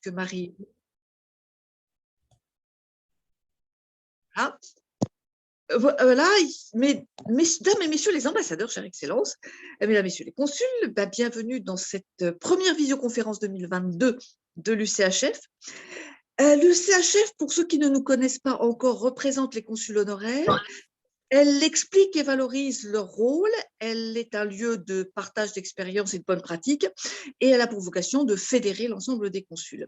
puisque Marie… Ah, voilà, mesdames et messieurs les ambassadeurs, chère Excellence, mesdames et messieurs les consuls, bienvenue dans cette première visioconférence 2022 de l'UCHF. L'UCHF, pour ceux qui ne nous connaissent pas encore, représente les consuls honoraires. Elle explique et valorise leur rôle, elle est un lieu de partage d'expériences et de bonnes pratiques, et elle a pour vocation de fédérer l'ensemble des consuls.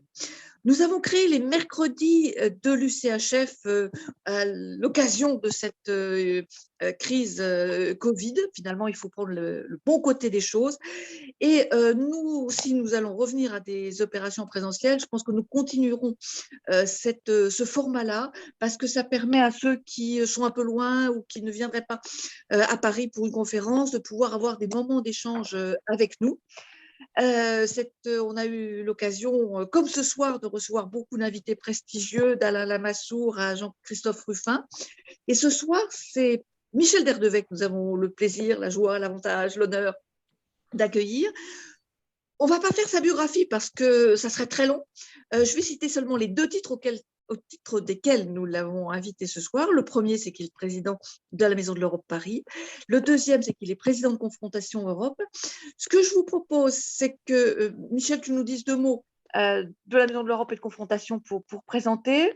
Nous avons créé les mercredis de l'UCHF à l'occasion de cette crise Covid. Finalement, il faut prendre le bon côté des choses. Et nous aussi, nous allons revenir à des opérations présentielles. Je pense que nous continuerons ce format-là parce que ça permet à ceux qui sont un peu loin ou qui ne viendraient pas à Paris pour une conférence de pouvoir avoir des moments d'échange avec nous. On a eu l'occasion, comme ce soir, de recevoir beaucoup d'invités prestigieux, d'Alain Lamassoure à Jean-Christophe Ruffin. Et ce soir, c'est Michel Derdevec que nous avons le plaisir, la joie, l'avantage, l'honneur d'accueillir. On ne va pas faire sa biographie parce que ça serait très long. Je vais citer seulement les deux titres au titre desquels nous l'avons invité ce soir. Le premier, c'est qu'il est président de la Maison de l'Europe Paris. Le deuxième, c'est qu'il est président de Confrontation Europe. Ce que je vous propose, c'est que, Michel, tu nous dises deux mots de la Maison de l'Europe et de Confrontation pour présenter.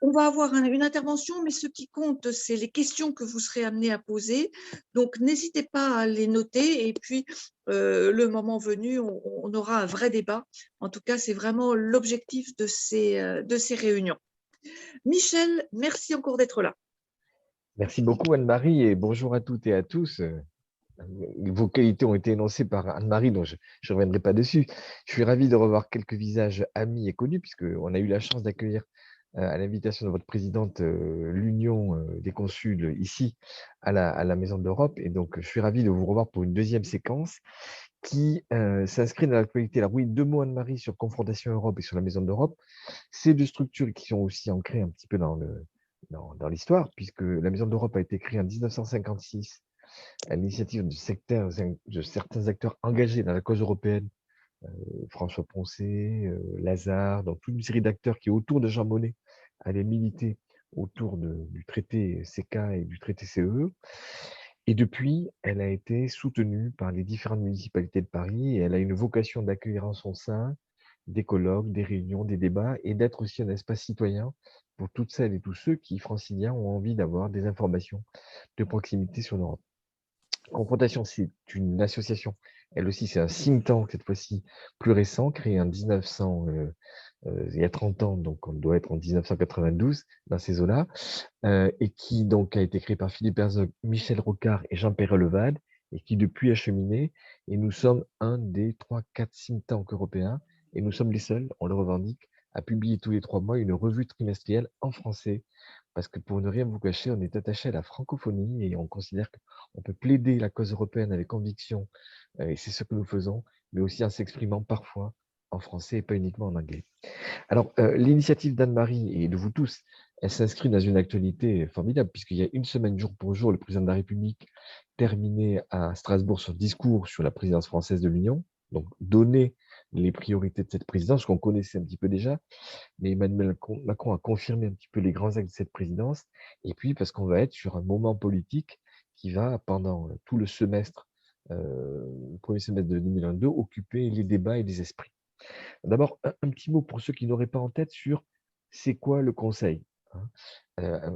On va avoir une intervention, mais ce qui compte, c'est les questions que vous serez amenés à poser. Donc, n'hésitez pas à les noter et puis, le moment venu, on aura un vrai débat. En tout cas, c'est vraiment l'objectif de ces réunions. Michel, merci encore d'être là. Merci beaucoup Anne-Marie et bonjour à toutes et à tous. Vos qualités ont été énoncées par Anne-Marie, donc je ne reviendrai pas dessus. Je suis ravi de revoir quelques visages amis et connus, puisqu'on a eu la chance d'accueillir à l'invitation de votre présidente l'Union des consuls ici à la Maison de l'Europe. Et donc, je suis ravi de vous revoir pour une deuxième séquence qui s'inscrit dans l'actualité. Alors oui, deux mots Anne-Marie sur Confrontation Europe et sur la Maison de l'Europe. Ces deux structures qui sont aussi ancrées un petit peu dans l'histoire, puisque la Maison de l'Europe a été créée en 1956 à l'initiative de certains acteurs engagés dans la cause européenne, François Poncet, Lazare, donc toute une série d'acteurs qui, autour de Jean Monnet, allaient militer autour du traité CK et du traité CEE. Et depuis, elle a été soutenue par les différentes municipalités de Paris et elle a une vocation d'accueillir en son sein des colloques, des réunions, des débats et d'être aussi un espace citoyen pour toutes celles et tous ceux qui, franciliens, ont envie d'avoir des informations de proximité sur l'Europe. Confrontation, c'est une association, elle aussi c'est un think tank cette fois-ci plus récent, créé en 1900, il y a 30 ans, donc on doit être en 1992 dans ces eaux-là, et qui donc a été créé par Philippe Herzog, Michel Rocard et Jean-Pierre Levade, et qui depuis a cheminé, et nous sommes un des 3-4 think tanks européens, et nous sommes les seuls, on le revendique, à publier tous les 3 mois une revue trimestrielle en français, parce que pour ne rien vous cacher, on est attaché à la francophonie et on considère qu'on peut plaider la cause européenne avec conviction, et c'est ce que nous faisons, mais aussi en s'exprimant parfois en français et pas uniquement en anglais. Alors, l'initiative d'Anne-Marie et de vous tous, elle s'inscrit dans une actualité formidable, puisqu'il y a une semaine, jour pour jour, le président de la République terminait à Strasbourg son discours sur la présidence française de l'Union, donc donner les priorités de cette présidence, qu'on connaissait un petit peu déjà, mais Emmanuel Macron a confirmé un petit peu les grands axes de cette présidence, et puis parce qu'on va être sur un moment politique qui va, pendant tout le semestre, le premier semestre de 2022, occuper les débats et les esprits. D'abord, un petit mot pour ceux qui n'auraient pas en tête sur c'est quoi le Conseil, hein.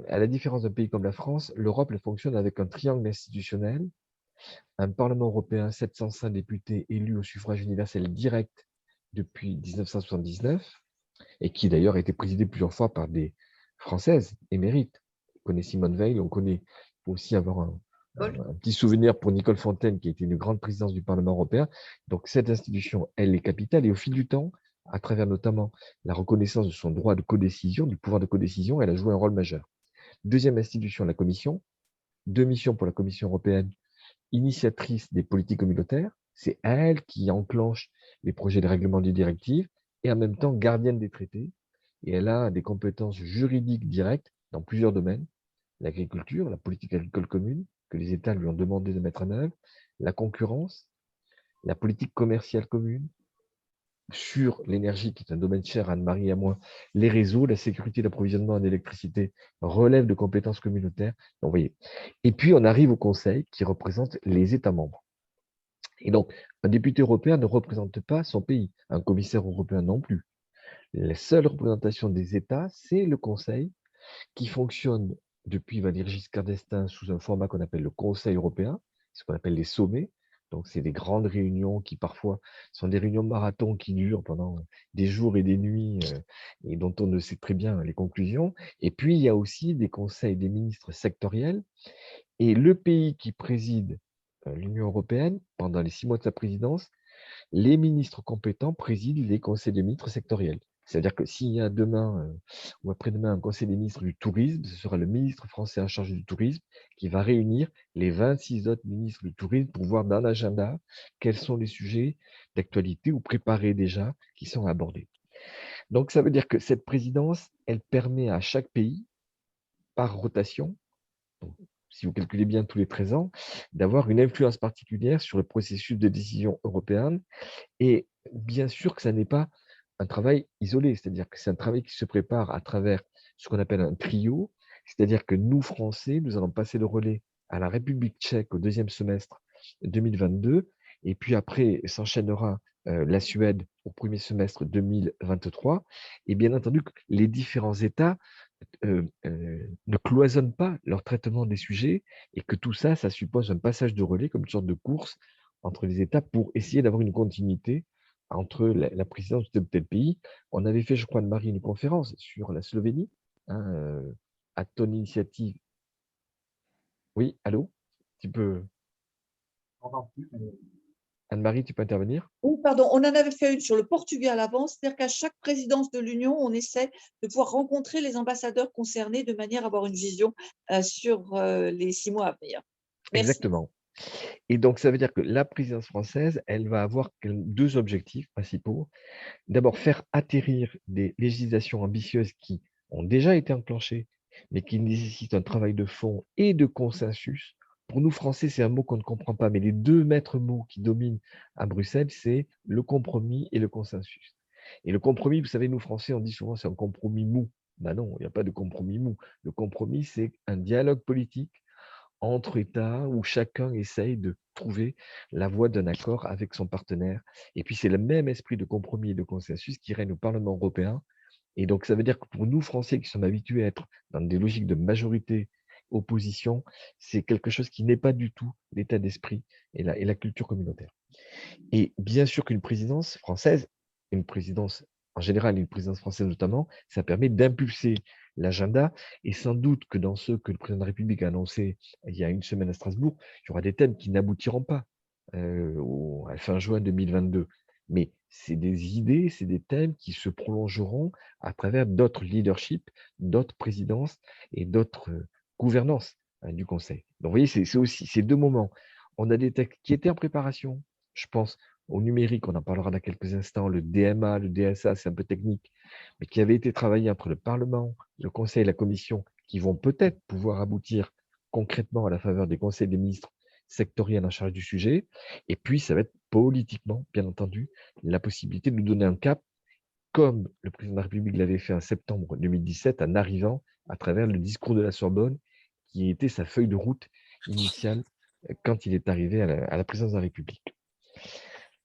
À la différence d'un pays comme la France, l'Europe elle fonctionne avec un triangle institutionnel, un Parlement européen, 705 députés élus au suffrage universel direct depuis 1979, et qui d'ailleurs a été présidé plusieurs fois par des Françaises émérites. On connaît Simone Veil, on connaît aussi avoir un petit souvenir pour Nicole Fontaine, qui a été une grande présidence du Parlement européen. Donc cette institution, elle est capitale, et au fil du temps, à travers notamment la reconnaissance de son droit de codécision, du pouvoir de codécision, elle a joué un rôle majeur. Deuxième institution, la Commission. 2 missions pour la Commission européenne, initiatrice des politiques communautaires. C'est elle qui enclenche les projets de règlement des directives et en même temps gardienne des traités. Et elle a des compétences juridiques directes dans plusieurs domaines. L'agriculture, la politique agricole commune, que les États lui ont demandé de mettre en œuvre, la concurrence, la politique commerciale commune, sur l'énergie, qui est un domaine cher à Anne-Marie et à moi, les réseaux, la sécurité d'approvisionnement en électricité relève de compétences communautaires. Donc, vous voyez. Et puis, on arrive au Conseil qui représente les États membres. Et donc, un député européen ne représente pas son pays, un commissaire européen non plus. La seule représentation des États, c'est le Conseil qui fonctionne depuis Valéry Giscard d'Estaing sous un format qu'on appelle le Conseil européen, ce qu'on appelle les sommets. Donc, c'est des grandes réunions qui parfois sont des réunions marathons qui durent pendant des jours et des nuits et dont on ne sait très bien les conclusions. Et puis, il y a aussi des conseils des ministres sectoriels. Et le pays qui préside l'Union européenne pendant les 6 mois de sa présidence, les ministres compétents président les conseils des ministres sectoriels. C'est-à-dire que s'il y a demain ou après-demain un conseil des ministres du tourisme, ce sera le ministre français en charge du tourisme qui va réunir les 26 autres ministres du tourisme pour voir dans l'agenda quels sont les sujets d'actualité ou préparés déjà qui sont abordés. Donc ça veut dire que cette présidence, elle permet à chaque pays, par rotation, donc, si vous calculez bien tous les 13 ans, d'avoir une influence particulière sur le processus de décision européenne. Et bien sûr que ça n'est pas un travail isolé, c'est-à-dire que c'est un travail qui se prépare à travers ce qu'on appelle un trio, c'est-à-dire que nous, Français, nous allons passer le relais à la République tchèque au deuxième semestre 2022, et puis après s'enchaînera la Suède au premier semestre 2023, et bien entendu que les différents États ne cloisonnent pas leur traitement des sujets, et que tout ça, ça suppose un passage de relais comme une sorte de course entre les États pour essayer d'avoir une continuité entre la présidence de tel ou tel pays. On avait fait, je crois, de Marie, une conférence sur la Slovénie, hein, à ton initiative. Oui, allô? Tu peux, Anne-Marie, tu peux intervenir? Oui, pardon, on en avait fait une sur le Portugal avant, c'est-à-dire qu'à chaque présidence de l'Union, on essaie de pouvoir rencontrer les ambassadeurs concernés de manière à avoir une vision sur les 6 mois à venir. Merci. Exactement. Et donc, ça veut dire que la présidence française, elle va avoir deux objectifs principaux. D'abord, faire atterrir des législations ambitieuses qui ont déjà été enclenchées, mais qui nécessitent un travail de fond et de consensus. Pour nous, Français, c'est un mot qu'on ne comprend pas, mais les deux maîtres mots qui dominent à Bruxelles, c'est le compromis et le consensus. Et le compromis, vous savez, nous, Français, on dit souvent c'est un compromis mou. Ben non, il n'y a pas de compromis mou. Le compromis, c'est un dialogue politique entre États où chacun essaye de trouver la voie d'un accord avec son partenaire. Et puis, c'est le même esprit de compromis et de consensus qui règne au Parlement européen. Et donc, ça veut dire que pour nous, Français, qui sommes habitués à être dans des logiques de majorité, opposition, c'est quelque chose qui n'est pas du tout l'état d'esprit et la culture communautaire. Et bien sûr qu'une présidence française, une présidence en général, une présidence française notamment, ça permet d'impulser l'agenda. Et sans doute que dans ce que le président de la République a annoncé il y a une semaine à Strasbourg, il y aura des thèmes qui n'aboutiront pas à fin juin 2022. Mais c'est des idées, c'est des thèmes qui se prolongeront à travers d'autres leaderships, d'autres présidences et d'autres gouvernances du Conseil. Donc, vous voyez, c'est aussi ces deux moments. On a des textes qui étaient en préparation. Je pense au numérique, on en parlera dans quelques instants, le DMA, le DSA, c'est un peu technique, mais qui avait été travaillé entre le Parlement, le Conseil et la Commission, qui vont peut-être pouvoir aboutir concrètement à la faveur des conseils des ministres sectoriels en charge du sujet. Et puis, ça va être politiquement, bien entendu, la possibilité de nous donner un cap, comme le président de la République l'avait fait en septembre 2017, en arrivant à travers le discours de la Sorbonne, qui était sa feuille de route initiale quand il est arrivé à la présidence de la République.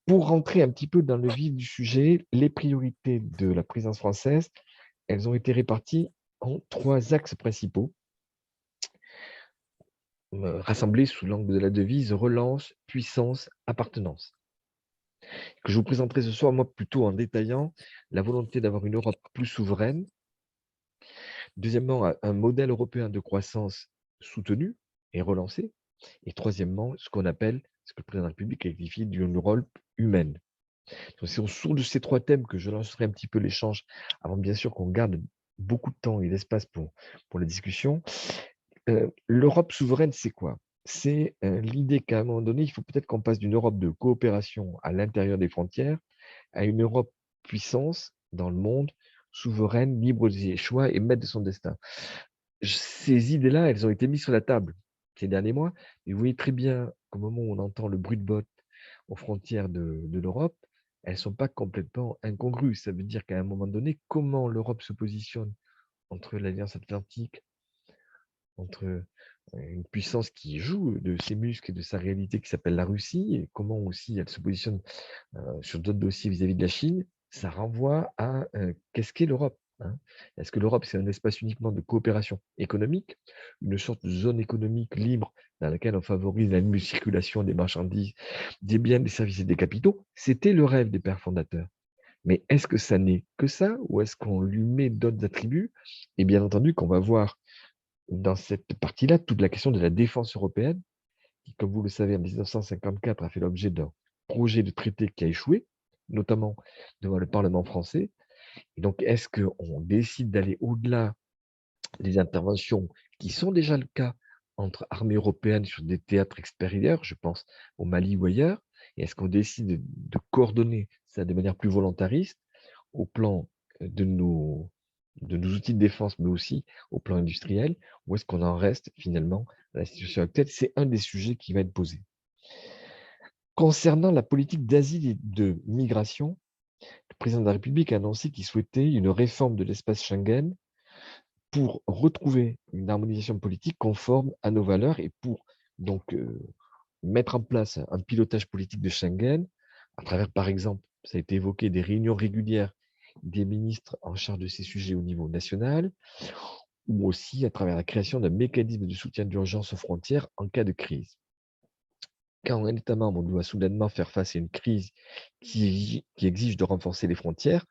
Pour rentrer un petit peu dans le vif du sujet, les priorités de la présidence française, elles ont été réparties en 3 axes principaux, rassemblés sous l'angle de la devise relance, puissance, appartenance, que je vous présenterai ce soir, moi, plutôt en détaillant la volonté d'avoir une Europe plus souveraine. Deuxièmement, un modèle européen de croissance soutenu et relancé. Et troisièmement, ce qu'on appelle, ce que le président de la République qualifie d'une Europe humaine. C'est autour de ces 3 thèmes que je lancerai un petit peu l'échange, avant bien sûr qu'on garde beaucoup de temps et d'espace pour la discussion. L'Europe souveraine, c'est quoi? C'est l'idée qu'à un moment donné, il faut peut-être qu'on passe d'une Europe de coopération à l'intérieur des frontières à une Europe puissance dans le monde, souveraine, libre de ses choix et maître de son destin. Ces idées-là, elles ont été mises sur la table ces derniers mois, et vous voyez très bien qu'au moment où on entend le bruit de bottes aux frontières de l'Europe, elles ne sont pas complètement incongrues. Ça veut dire qu'à un moment donné, comment l'Europe se positionne entre l'Alliance Atlantique, entre une puissance qui joue de ses muscles et de sa réalité qui s'appelle la Russie, et comment aussi elle se positionne sur d'autres dossiers vis-à-vis de la Chine, ça renvoie à qu'est-ce qu'est l'Europe, hein. Est-ce que l'Europe, c'est un espace uniquement de coopération économique, une sorte de zone économique libre dans laquelle on favorise la libre circulation des marchandises, des biens, des services et des capitaux? C'était le rêve des pères fondateurs. Mais est-ce que ça n'est que ça, ou est-ce qu'on lui met d'autres attributs? Et bien entendu qu'on va voir dans cette partie-là toute la question de la défense européenne, qui, comme vous le savez, en 1954 a fait l'objet d'un projet de traité qui a échoué, notamment devant le Parlement français. Et donc, est-ce qu'on décide d'aller au-delà des interventions qui sont déjà le cas entre armées européennes sur des théâtres extérieurs, je pense au Mali ou ailleurs, et est-ce qu'on décide de coordonner ça de manière plus volontariste au plan de nos outils de défense, mais aussi au plan industriel, ou est-ce qu'on en reste finalement à la situation actuelle? C'est un des sujets qui va être posé. Concernant la politique d'asile et de migration, le président de la République a annoncé qu'il souhaitait une réforme de l'espace Schengen pour retrouver une harmonisation politique conforme à nos valeurs et pour donc mettre en place un pilotage politique de Schengen à travers, par exemple, ça a été évoqué, des réunions régulières des ministres en charge de ces sujets au niveau national, ou aussi à travers la création d'un mécanisme de soutien d'urgence aux frontières en cas de crise. Quand un État membre doit soudainement faire face à une crise qui exige de renforcer les frontières,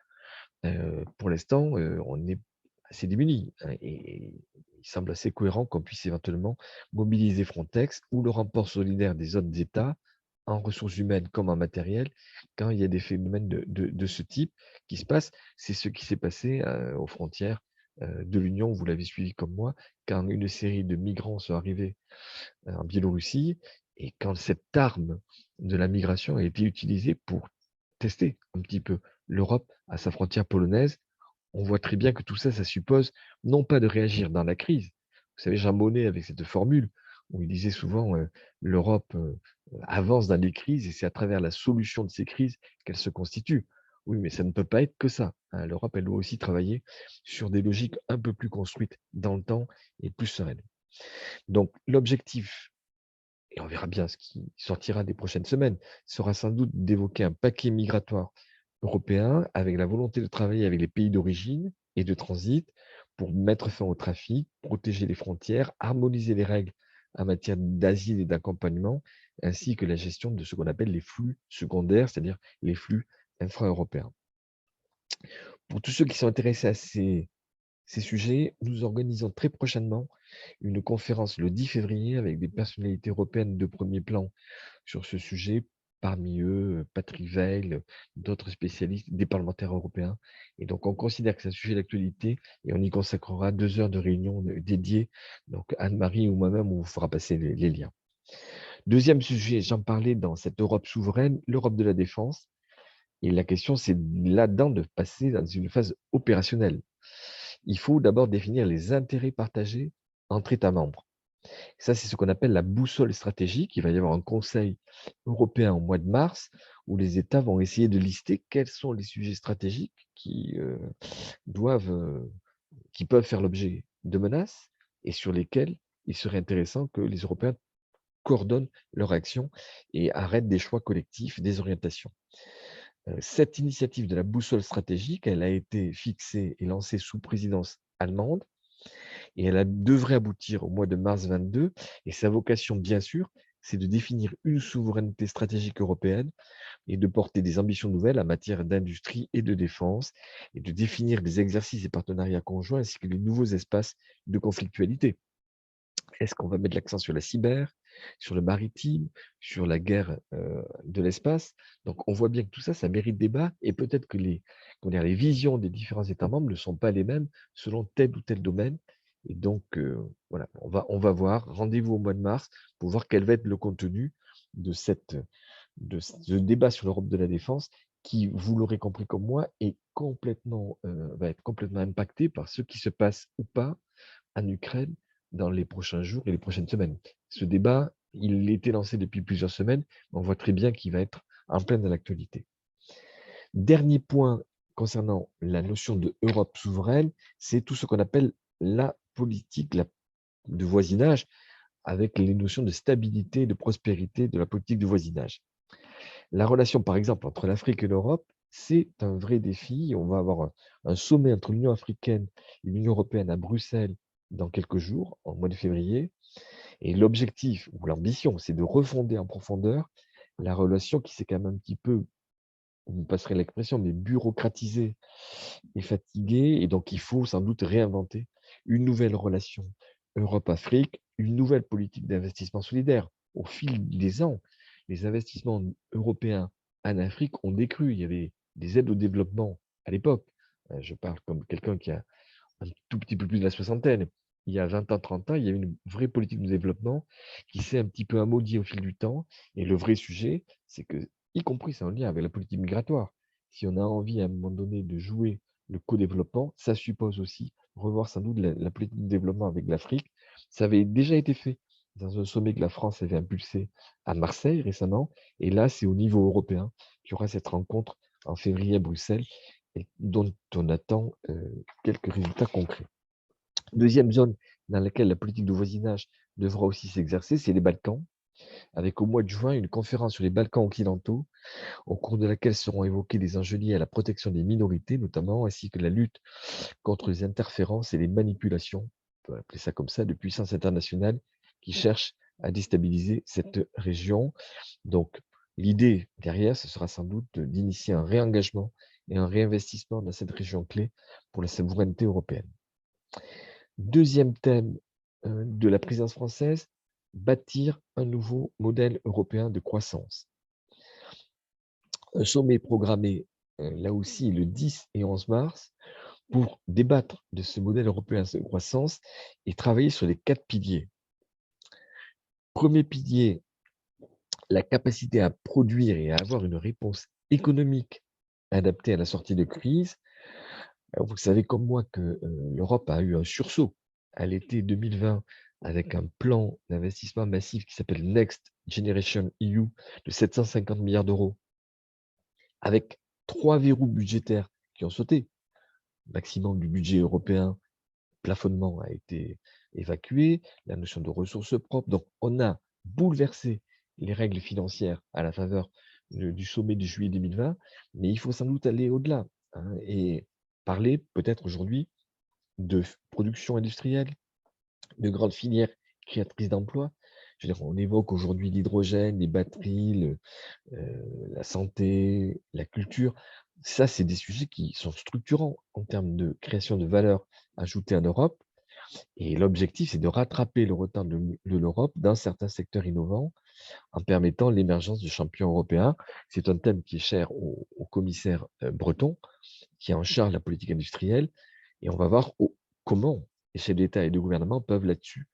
pour l'instant, on est assez démunis, hein, et il semble assez cohérent qu'on puisse éventuellement mobiliser Frontex ou le renport solidaire des autres États en ressources humaines comme en matériel quand il y a des phénomènes de ce type qui se passent. C'est ce qui s'est passé aux frontières de l'Union, vous l'avez suivi comme moi, quand une série de migrants sont arrivés en Biélorussie et quand cette arme de la migration a été utilisée pour tester un petit peu l'Europe à sa frontière polonaise. On voit très bien que tout ça, ça suppose non pas de réagir dans la crise. Vous savez, Jean Monnet avec cette formule où il disait souvent l'Europe avance dans les crises et c'est à travers la solution de ces crises qu'elle se constitue. Oui, mais ça ne peut pas être que ça, hein. L'Europe, elle doit aussi travailler sur des logiques un peu plus construites dans le temps et plus sereines. Donc, l'objectif, et on verra bien ce qui sortira des prochaines semaines, sera sans doute d'évoquer un paquet migratoire européen avec la volonté de travailler avec les pays d'origine et de transit pour mettre fin au trafic, protéger les frontières, harmoniser les règles en matière d'asile et d'accompagnement, ainsi que la gestion de ce qu'on appelle les flux secondaires, c'est-à-dire les flux infra-européens. Pour tous ceux qui sont intéressés à ces sujets, nous organisons très prochainement une conférence le 10 février avec des personnalités européennes de premier plan sur ce sujet, parmi eux Patrick Veil, d'autres spécialistes, des parlementaires européens. Et donc, on considère que c'est un sujet d'actualité et on y consacrera 2 heures de réunion dédiées. Donc, Anne-Marie ou moi-même, on vous fera passer les liens. Deuxième sujet, j'en parlais dans cette Europe souveraine, l'Europe de la défense. Et la question, c'est là-dedans de passer dans une phase opérationnelle. Il faut d'abord définir les intérêts partagés entre États membres. Ça, c'est ce qu'on appelle la boussole stratégique. Il va y avoir un conseil européen au mois de mars où les États vont essayer de lister quels sont les sujets stratégiques qui peuvent faire l'objet de menaces et sur lesquels il serait intéressant que les Européens coordonnent leur action et arrêtent des choix collectifs, des orientations. Cette initiative de la boussole stratégique, elle a été fixée et lancée sous présidence allemande et devrait aboutir au mois de mars 22. Et sa vocation, bien sûr, c'est de définir une souveraineté stratégique européenne et de porter des ambitions nouvelles en matière d'industrie et de défense et de définir des exercices et partenariats conjoints ainsi que les nouveaux espaces de conflictualité. Est-ce qu'on va mettre l'accent sur la cyber, sur le maritime, sur la guerre de l'espace? Donc, on voit bien que tout ça, ça mérite débat et peut-être que les visions des différents États membres ne sont pas les mêmes selon tel ou tel domaine. Et donc, voilà, on va voir. Rendez-vous au mois de mars pour voir quel va être le contenu de ce débat sur l'Europe de la défense qui, vous l'aurez compris comme moi, va être complètement impacté par ce qui se passe ou pas en Ukraine dans les prochains jours et les prochaines semaines. Ce débat, il était lancé depuis plusieurs semaines, mais on voit très bien qu'il va être en pleine dans l'actualité. Dernier point concernant la notion de Europe souveraine, c'est tout ce qu'on appelle la politique de voisinage, avec les notions de stabilité et de prospérité de la politique de voisinage. La relation, par exemple, entre l'Afrique et l'Europe, c'est un vrai défi. On va avoir un sommet entre l'Union africaine et l'Union européenne à Bruxelles dans quelques jours, en mois de février. Et l'objectif ou l'ambition, c'est de refonder en profondeur la relation qui s'est quand même un petit peu, on me passerait l'expression, mais bureaucratisée et fatiguée. Et donc, il faut sans doute réinventer une nouvelle relation Europe-Afrique, une nouvelle politique d'investissement solidaire. Au fil des ans, les investissements européens en Afrique ont décru. Il y avait des aides au développement à l'époque. Je parle comme quelqu'un qui a un tout petit peu plus de la soixantaine. Il y a 20 ans, 30 ans, il y a une vraie politique de développement qui s'est un petit peu amaudiée au fil du temps. Et le vrai sujet, c'est que, y compris, c'est en lien avec la politique migratoire. Si on a envie à un moment donné de jouer le co-développement, ça suppose aussi revoir sans doute la politique de développement avec l'Afrique. Ça avait déjà été fait dans un sommet que la France avait impulsé à Marseille récemment. Et là, c'est au niveau européen qu'il y aura cette rencontre en février à Bruxelles et dont on attend quelques résultats concrets. Deuxième zone dans laquelle la politique de voisinage devra aussi s'exercer, c'est les Balkans, avec au mois de juin une conférence sur les Balkans occidentaux, au cours de laquelle seront évoqués des enjeux liés à la protection des minorités, notamment, ainsi que la lutte contre les interférences et les manipulations, on peut appeler ça comme ça, de puissances internationales qui cherchent à déstabiliser cette région. Donc, l'idée derrière, ce sera sans doute d'initier un réengagement et un réinvestissement dans cette région clé pour la souveraineté européenne. Deuxième thème de la présidence française, bâtir un nouveau modèle européen de croissance. Un sommet programmé là aussi le 10 et 11 mars pour débattre de ce modèle européen de croissance et travailler sur les 4 piliers. Premier pilier, la capacité à produire et à avoir une réponse économique adaptée à la sortie de crise. Alors, vous savez comme moi que l'Europe a eu un sursaut à l'été 2020 avec un plan d'investissement massif qui s'appelle Next Generation EU de 750 milliards d'euros, avec 3 verrous budgétaires qui ont sauté. Maximum du budget européen, plafonnement a été évacué, la notion de ressources propres. Donc, on a bouleversé les règles financières à la faveur du sommet de juillet 2020, mais il faut sans doute aller au-delà et parler peut-être aujourd'hui de production industrielle, de grandes filières créatrices d'emplois. Je veux dire, on évoque aujourd'hui l'hydrogène, les batteries, la santé, la culture. Ça, c'est des sujets qui sont structurants en termes de création de valeur ajoutée en Europe. Et l'objectif, c'est de rattraper le retard de l'Europe dans certains secteurs innovants en permettant l'émergence de champions européens. C'est un thème qui est cher au commissaire breton, qui est en charge de la politique industrielle. Et on va voir comment les chefs d'État et de gouvernement peuvent là-dessus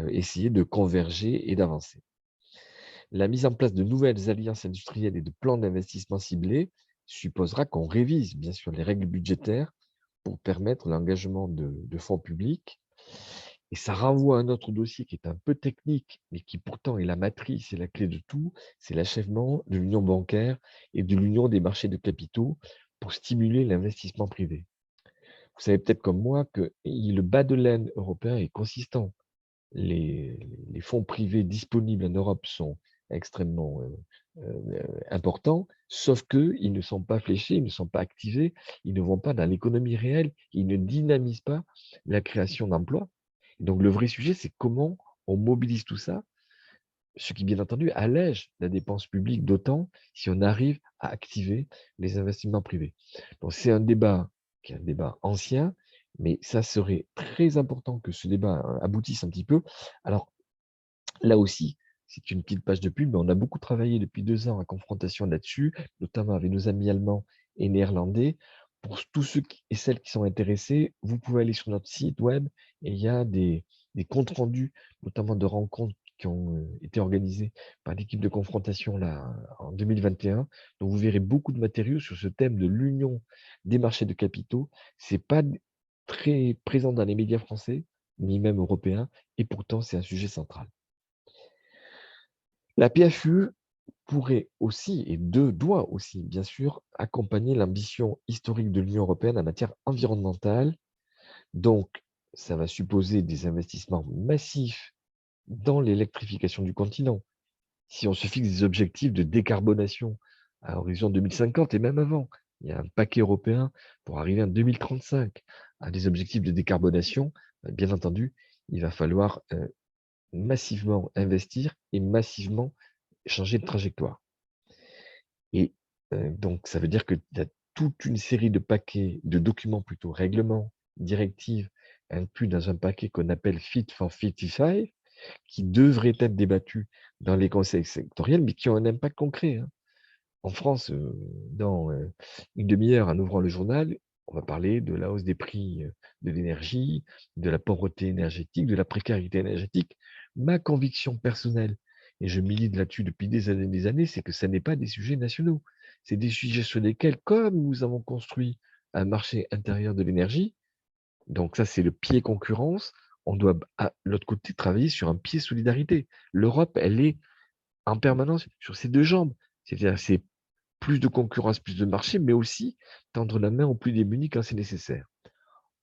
essayer de converger et d'avancer. La mise en place de nouvelles alliances industrielles et de plans d'investissement ciblés supposera qu'on révise bien sûr les règles budgétaires pour permettre l'engagement de fonds publics. Et ça renvoie à un autre dossier qui est un peu technique, mais qui pourtant est la matrice et la clé de tout, c'est l'achèvement de l'union bancaire et de l'union des marchés de capitaux pour stimuler l'investissement privé. Vous savez peut-être comme moi que le bas de laine européen est consistant. Les fonds privés disponibles en Europe sont extrêmement importants, sauf qu'ils ne sont pas fléchés, ils ne sont pas activés, ils ne vont pas dans l'économie réelle, ils ne dynamisent pas la création d'emplois. Donc le vrai sujet, c'est comment on mobilise tout ça, ce qui bien entendu allège la dépense publique d'autant si on arrive à activer les investissements privés. Donc c'est un débat qui est un débat ancien, mais ça serait très important que ce débat aboutisse un petit peu. Alors là aussi, c'est une petite page de pub, mais on a beaucoup travaillé depuis 2 ans à confrontation là-dessus, notamment avec nos amis allemands et néerlandais. Pour tous ceux et celles qui sont intéressés, vous pouvez aller sur notre site web et il y a des comptes rendus, notamment de rencontres qui ont été organisées par l'équipe de confrontation là, en 2021. Donc vous verrez beaucoup de matériaux sur ce thème de l'union des marchés de capitaux. Ce n'est pas très présent dans les médias français, ni même européens, et pourtant c'est un sujet central. La PFUE, pourrait aussi et doit aussi, bien sûr, accompagner l'ambition historique de l'Union européenne en matière environnementale. Donc, ça va supposer des investissements massifs dans l'électrification du continent. Si on se fixe des objectifs de décarbonation à horizon 2050 et même avant, il y a un paquet européen pour arriver en 2035 à des objectifs de décarbonation, bien entendu, il va falloir massivement investir et massivement changer de trajectoire. Et donc, ça veut dire qu'il y a toute une série de paquets, de documents plutôt, règlements, directives, inclus dans un paquet qu'on appelle Fit for 55, qui devraient être débattus dans les conseils sectoriels, mais qui ont un impact concret, hein. En France, dans une demi-heure, en ouvrant le journal, on va parler de la hausse des prix de l'énergie, de la pauvreté énergétique, de la précarité énergétique. Ma conviction personnelle, et je milite là-dessus depuis des années, c'est que ce n'est pas des sujets nationaux. C'est des sujets sur lesquels, comme nous avons construit un marché intérieur de l'énergie, donc ça c'est le pied concurrence, on doit à l'autre côté travailler sur un pied solidarité. L'Europe, elle est en permanence sur ses deux jambes. C'est-à-dire c'est plus de concurrence, plus de marché, mais aussi tendre la main aux plus démunis quand c'est nécessaire.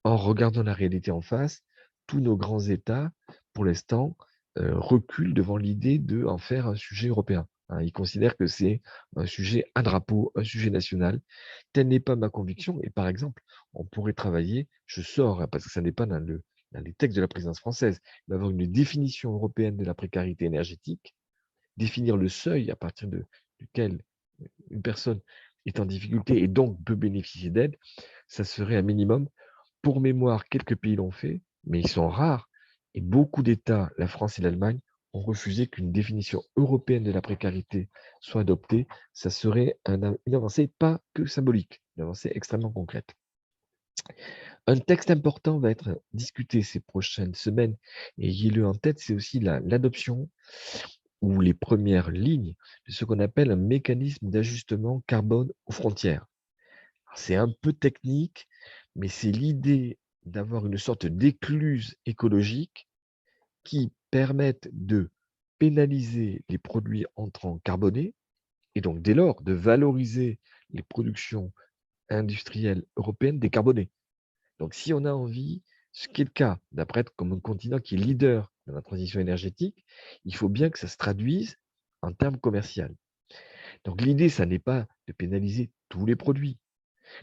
En regardant la réalité en face, tous nos grands États, pour l'instant, reculent devant l'idée d'en faire un sujet européen, hein. Ils considèrent que c'est un sujet à drapeau, un sujet national. Telle n'est pas ma conviction. Et par exemple, on pourrait travailler, je sors, hein, parce que ça n'est pas dans les textes de la présidence française, mais avoir une définition européenne de la précarité énergétique, définir le seuil à partir duquel une personne est en difficulté et donc peut bénéficier d'aide, ça serait un minimum. Pour mémoire, quelques pays l'ont fait, mais ils sont rares. Et beaucoup d'États, la France et l'Allemagne, ont refusé qu'une définition européenne de la précarité soit adoptée. Ça serait une avancée pas que symbolique, une avancée extrêmement concrète. Un texte important va être discuté ces prochaines semaines, et ayez-le en tête, c'est aussi l'adoption ou les premières lignes de ce qu'on appelle un mécanisme d'ajustement carbone aux frontières. C'est un peu technique, mais c'est l'idée d'avoir une sorte d'écluse écologique qui permette de pénaliser les produits entrants carbonés et donc dès lors de valoriser les productions industrielles européennes décarbonées. Donc si on a envie, ce qui est le cas, d'après être comme un continent qui est leader dans la transition énergétique, il faut bien que ça se traduise en termes commerciaux. Donc l'idée, ça n'est pas de pénaliser tous les produits,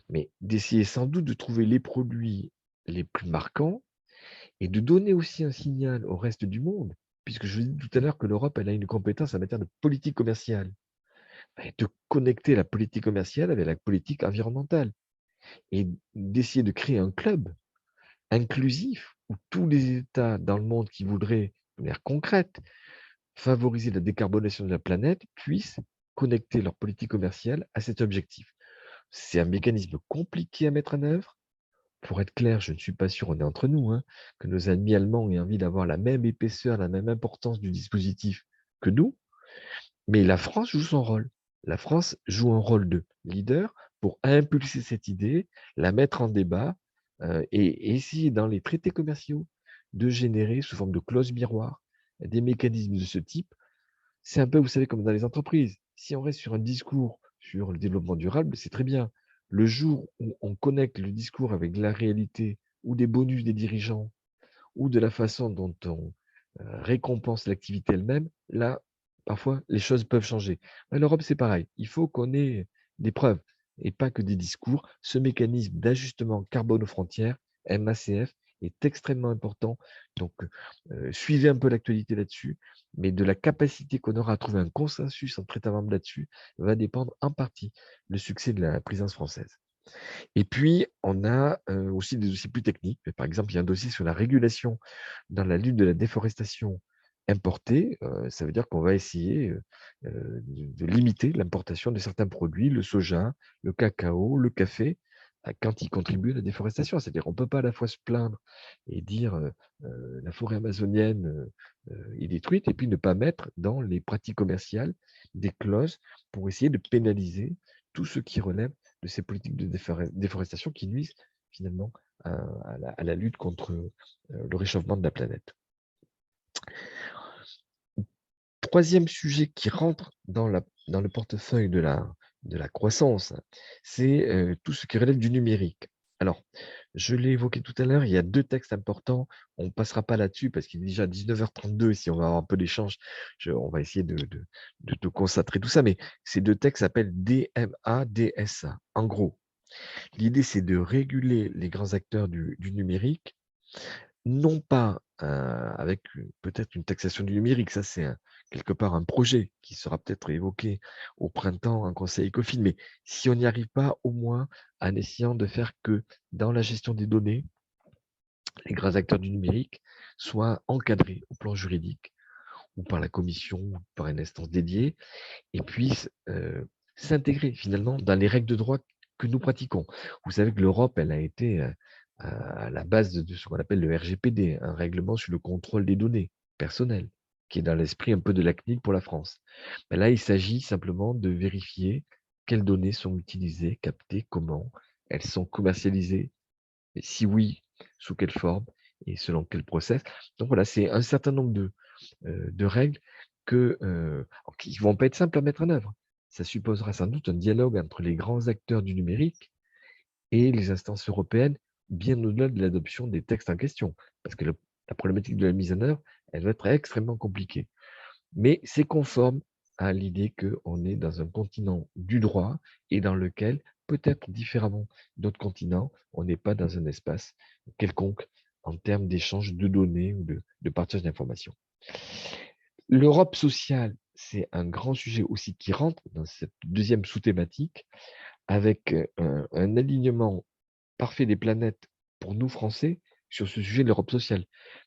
mais d'essayer sans doute de trouver les produits les plus marquants et de donner aussi un signal au reste du monde, puisque je vous dis tout à l'heure que l'Europe, elle a une compétence en matière de politique commerciale, et de connecter la politique commerciale avec la politique environnementale et d'essayer de créer un club inclusif où tous les États dans le monde qui voudraient, de manière concrète, favoriser la décarbonation de la planète puissent connecter leur politique commerciale à cet objectif. C'est un mécanisme compliqué à mettre en œuvre. Pour être clair, je ne suis pas sûr, on est entre nous, hein, que nos amis allemands aient envie d'avoir la même épaisseur, la même importance du dispositif que nous, mais la France joue son rôle. La France joue un rôle de leader pour impulser cette idée, la mettre en débat et essayer dans les traités commerciaux de générer sous forme de clauses miroirs des mécanismes de ce type. C'est un peu, vous savez, comme dans les entreprises. Si on reste sur un discours sur le développement durable, c'est très bien. Le jour où on connecte le discours avec la réalité ou des bonus des dirigeants ou de la façon dont on récompense l'activité elle-même, là, parfois, les choses peuvent changer. En Europe, c'est pareil. Il faut qu'on ait des preuves et pas que des discours. Ce mécanisme d'ajustement carbone aux frontières, MACF, est extrêmement important. Donc, suivez un peu l'actualité là-dessus, mais de la capacité qu'on aura à trouver un consensus entre États membres là-dessus va dépendre en partie le succès de la présidence française. Et puis, on a aussi des dossiers plus techniques. Par exemple, il y a un dossier sur la régulation dans la lutte de la déforestation importée. Ça veut dire qu'on va essayer de limiter l'importation de certains produits, le soja, le cacao, le café, quand ils contribuent à la déforestation. C'est-à-dire qu'on ne peut pas à la fois se plaindre et dire la forêt amazonienne est détruite et puis ne pas mettre dans les pratiques commerciales des clauses pour essayer de pénaliser tout ce qui relève de ces politiques de déforestation qui nuisent finalement à la lutte contre le réchauffement de la planète. Troisième sujet qui rentre dans la dans le portefeuille de la croissance, c'est tout ce qui relève du numérique. Alors, je l'ai évoqué tout à l'heure, il y a deux textes importants. On ne passera pas là-dessus parce qu'il est déjà 19h32. Si on va avoir un peu d'échange, on va essayer de concentrer tout ça. Mais ces deux textes s'appellent DMA, DSA. En gros, l'idée, c'est de réguler les grands acteurs du numérique, non pas avec peut-être une taxation du numérique, ça c'est quelque part un projet qui sera peut-être évoqué au printemps en conseil ECOFIN, mais si on n'y arrive pas, au moins en essayant de faire que dans la gestion des données, les grands acteurs du numérique soient encadrés au plan juridique ou par la commission ou par une instance dédiée et puissent s'intégrer finalement dans les règles de droit que nous pratiquons. Vous savez que l'Europe, elle a été à la base de ce qu'on appelle le RGPD, un règlement sur le contrôle des données personnelles, qui est dans l'esprit un peu de la CNIL pour la France. Mais là, il s'agit simplement de vérifier quelles données sont utilisées, captées, comment elles sont commercialisées, et si oui, sous quelle forme et selon quel process. Donc voilà, c'est un certain nombre de règles qui ne vont pas être simples à mettre en œuvre. Ça supposera sans doute un dialogue entre les grands acteurs du numérique et les instances européennes, bien au-delà de l'adoption des textes en question, parce que la problématique de la mise en œuvre, elle va être extrêmement compliquée. Mais c'est conforme à l'idée qu'on est dans un continent du droit et dans lequel, peut-être différemment d'autres continents, on n'est pas dans un espace quelconque en termes d'échange de données ou de partage d'informations. L'Europe sociale, c'est un grand sujet aussi qui rentre dans cette deuxième sous-thématique avec un alignement parfait des planètes pour nous, Français, sur ce sujet de l'Europe sociale.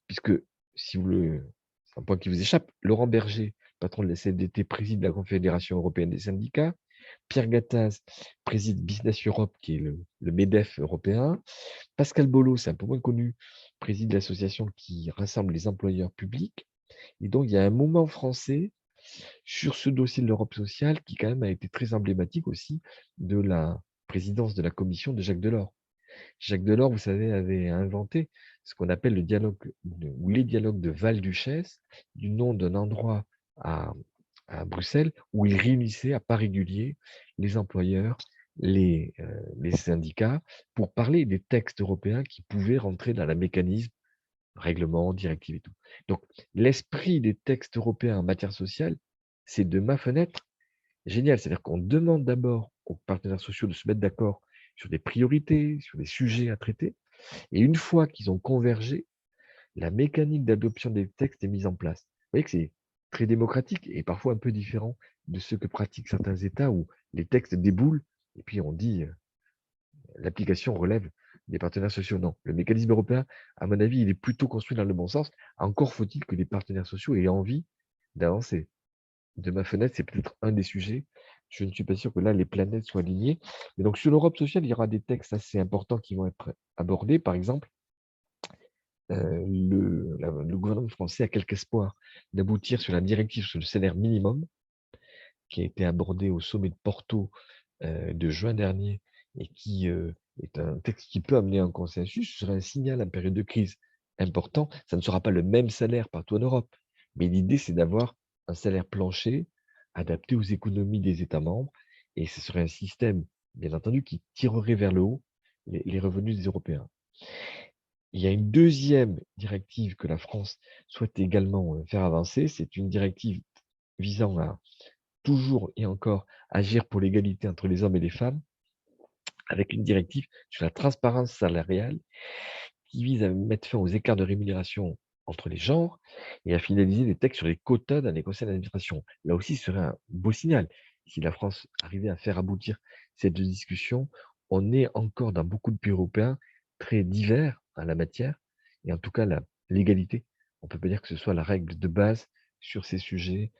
Puisque, si vous le, c'est un point qui vous échappe, Laurent Berger, patron de la CFDT, préside la Confédération européenne des syndicats. Pierre Gattaz préside Business Europe, qui est le MEDEF européen. Pascal Bolo, c'est un peu moins connu, préside l'association qui rassemble les employeurs publics. Et donc, il y a un moment français sur ce dossier de l'Europe sociale qui, quand même, a été très emblématique aussi de la présidence de la commission de Jacques Delors. Jacques Delors, vous savez, avait inventé ce qu'on appelle le dialogue ou les dialogues de Val-Duchesse, du nom d'un endroit à, à Bruxelles, où il réunissait à pas réguliers les employeurs, les syndicats, pour parler des textes européens qui pouvaient rentrer dans le mécanisme, règlement, directive et tout. Donc, l'esprit des textes européens en matière sociale, c'est de ma fenêtre génial. C'est-à-dire qu'on demande d'abord aux partenaires sociaux de se mettre d'accord sur des priorités, sur des sujets à traiter. Et une fois qu'ils ont convergé, la mécanique d'adoption des textes est mise en place. Vous voyez que c'est très démocratique et parfois un peu différent de ce que pratiquent certains États où les textes déboulent et puis on dit l'application relève des partenaires sociaux. Non, le mécanisme européen, à mon avis, il est plutôt construit dans le bon sens. Encore faut-il que les partenaires sociaux aient envie d'avancer. De ma fenêtre, c'est peut-être un des sujets. Je ne suis pas sûr que là, les planètes soient alignées. Mais donc, sur l'Europe sociale, il y aura des textes assez importants qui vont être abordés. Par exemple, le gouvernement français a quelque espoir d'aboutir sur la directive sur le salaire minimum, qui a été abordée au sommet de Porto de juin dernier et qui est un texte qui peut amener un consensus. Ce serait un signal en période de crise important. Ça ne sera pas le même salaire partout en Europe, mais l'idée, c'est d'avoir un salaire plancher adapté aux économies des États membres et ce serait un système, bien entendu, qui tirerait vers le haut les revenus des Européens. Il y a une deuxième directive que la France souhaite également faire avancer. C'est une directive visant à toujours et encore agir pour l'égalité entre les hommes et les femmes avec une directive sur la transparence salariale qui vise à mettre fin aux écarts de rémunération entre les genres et à finaliser des textes sur les quotas dans les conseils d'administration. Là aussi, ce serait un beau signal. Si la France arrivait à faire aboutir cette discussion, on est encore dans beaucoup de pays européens très divers en la matière, et en tout cas, l'égalité, on ne peut pas dire que ce soit la règle de base sur ces sujets,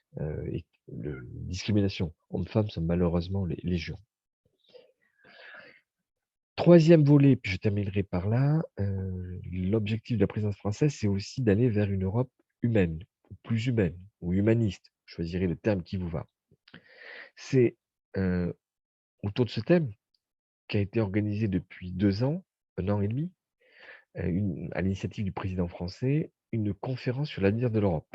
et la discrimination hommes-femmes sont malheureusement légion. Troisième volet, puis je terminerai par là, l'objectif de la présidence française, c'est aussi d'aller vers une Europe humaine, ou plus humaine, ou humaniste. Choisirez le terme qui vous va. C'est autour de ce thème qui a été organisé depuis 2 ans, 1 an et demi, à l'initiative du président français, une conférence sur l'avenir de l'Europe.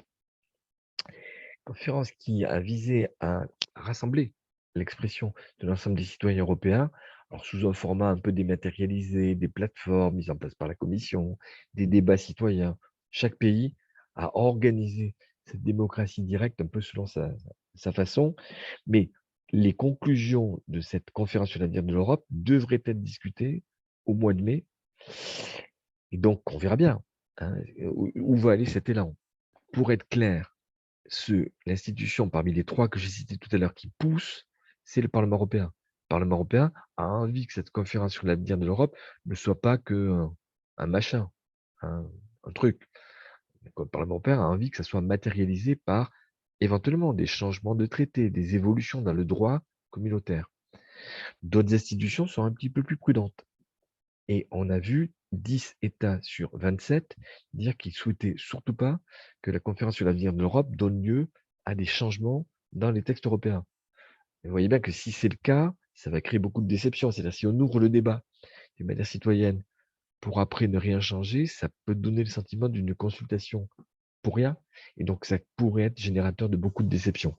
conférence qui a visé à rassembler l'expression de l'ensemble des citoyens européens, alors sous un format un peu dématérialisé, des plateformes mises en place par la Commission, des débats citoyens. Chaque pays a organisé cette démocratie directe un peu selon sa façon, mais les conclusions de cette conférence sur l'avenir de l'Europe devraient être discutées au mois de mai. Et donc, on verra bien hein, où va aller cet élan. Pour être clair, l'institution parmi les trois que j'ai citées tout à l'heure qui pousse, c'est le Parlement européen. Le Parlement européen a envie que cette conférence sur l'avenir de l'Europe ne soit pas que un machin, un, un truc. Le Parlement européen a envie que ça soit matérialisé par éventuellement des changements de traités, des évolutions dans le droit communautaire. D'autres institutions sont un petit peu plus prudentes. Et on a vu 10 États sur 27 dire qu'ils ne souhaitaient surtout pas que la conférence sur l'avenir de l'Europe donne lieu à des changements dans les textes européens. Et vous voyez bien que si c'est le cas, ça va créer beaucoup de déceptions. C'est-à-dire si on ouvre le débat d'une manière citoyenne pour après ne rien changer, ça peut donner le sentiment d'une consultation pour rien. Et donc, ça pourrait être générateur de beaucoup de déceptions.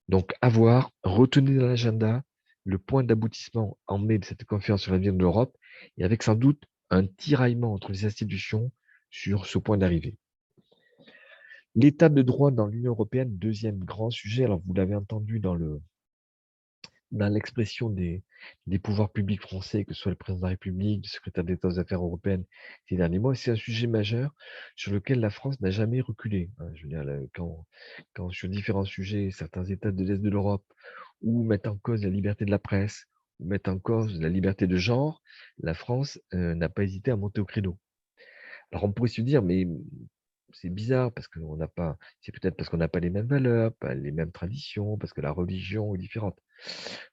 Donc, à voir, retenez dans l'agenda le point d'aboutissement en mai de cette conférence sur l'avenir de l'Europe, et avec sans doute un tiraillement entre les institutions sur ce point d'arrivée. L'état de droit dans l'Union européenne, deuxième grand sujet. Alors, vous l'avez entendu dans l'expression des pouvoirs publics français, que ce soit le président de la République, le secrétaire d'État aux Affaires européennes ces derniers mois, c'est un sujet majeur sur lequel la France n'a jamais reculé. Je veux dire, quand sur différents sujets, certains États de l'Est de l'Europe ou mettent en cause la liberté de la presse, ou mettent en cause la liberté de genre, la France n'a pas hésité à monter au créneau. Alors on pourrait se dire, mais c'est bizarre parce qu'on n'a pas, c'est peut-être parce qu'on n'a pas les mêmes valeurs, pas les mêmes traditions, parce que la religion est différente.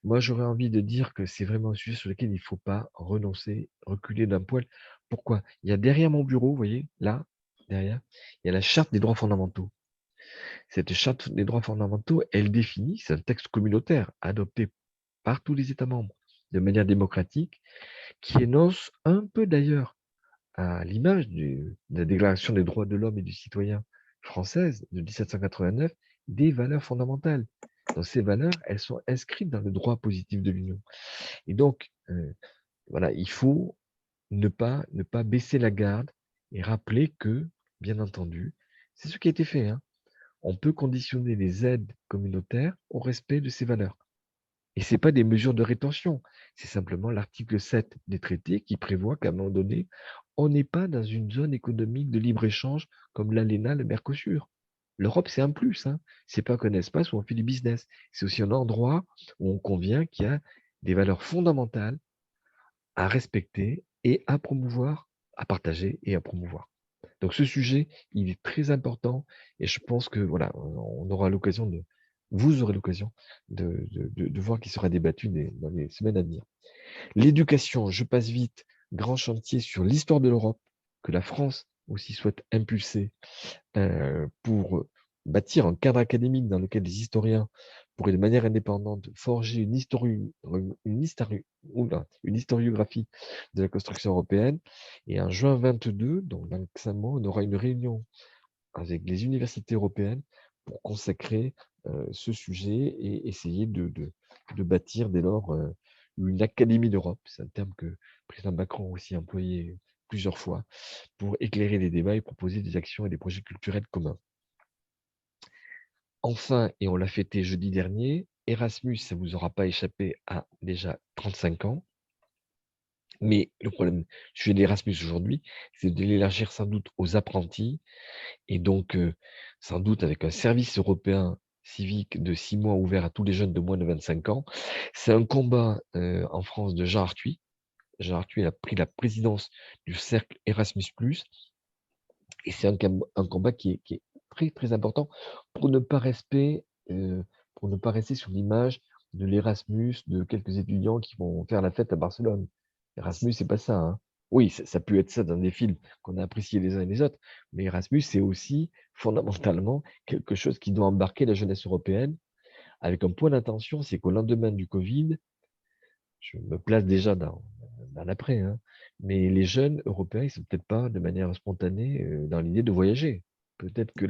Moi, j'aurais envie de dire que c'est vraiment un sujet sur lequel il ne faut pas renoncer, reculer d'un poil. Pourquoi? Il y a derrière mon bureau, vous voyez, là, derrière, il y a la charte des droits fondamentaux. Cette charte des droits fondamentaux, elle définit, c'est un texte communautaire adopté par tous les États membres de manière démocratique, qui énonce un peu d'ailleurs à l'image de la Déclaration des droits de l'homme et du citoyen française de 1789, des valeurs fondamentales. Donc ces valeurs, elles sont inscrites dans le droit positif de l'Union. Et donc, voilà, il faut ne pas baisser la garde et rappeler que, bien entendu, c'est ce qui a été fait. On peut conditionner les aides communautaires au respect de ces valeurs. Et ce n'est pas des mesures de rétention, c'est simplement l'article 7 des traités qui prévoit qu'à un moment donné, on n'est pas dans une zone économique de libre-échange comme l'ALENA, le Mercosur. L'Europe, c'est un plus. C'est pas qu'un espace où on fait du business. C'est aussi un endroit où on convient qu'il y a des valeurs fondamentales à respecter et à promouvoir, à partager et à promouvoir. Donc ce sujet, il est très important et je pense que voilà, on aura l'occasion vous aurez l'occasion de voir qu'il sera débattu dans les semaines à venir. L'éducation, je passe vite, grand chantier sur l'histoire de l'Europe que la France aussi souhaite impulser pour bâtir un cadre académique dans lequel les historiens pourraient de manière indépendante forger une historiographie de la construction européenne. Et en juin 22, donc dans 5 mois, on aura une réunion avec les universités européennes pour consacrer ce sujet et essayer de bâtir dès lors une académie d'Europe. C'est un terme que le président Macron a aussi employé plusieurs fois pour éclairer les débats et proposer des actions et des projets culturels communs. Enfin, et on l'a fêté jeudi dernier, Erasmus, ça ne vous aura pas échappé, a déjà 35 ans. Mais le problème, je suis d'Erasmus aujourd'hui, c'est de l'élargir sans doute aux apprentis et donc sans doute avec un service européen civique de 6 mois ouvert à tous les jeunes de moins de 25 ans. C'est un combat en France de Jean Arthuis. Jean Arthuis a pris la présidence du cercle Erasmus+, et c'est un combat qui est très, très important pour ne pas rester, sur l'image de l'Erasmus, de quelques étudiants qui vont faire la fête à Barcelone. Erasmus, c'est pas ça. Oui, ça peut être ça dans des films qu'on a appréciés les uns et les autres, mais Erasmus, c'est aussi fondamentalement quelque chose qui doit embarquer la jeunesse européenne avec un point d'attention, c'est qu'au lendemain du Covid, je me place déjà dans l'après, mais les jeunes européens, ils sont peut-être pas de manière spontanée dans l'idée de voyager. peut-être que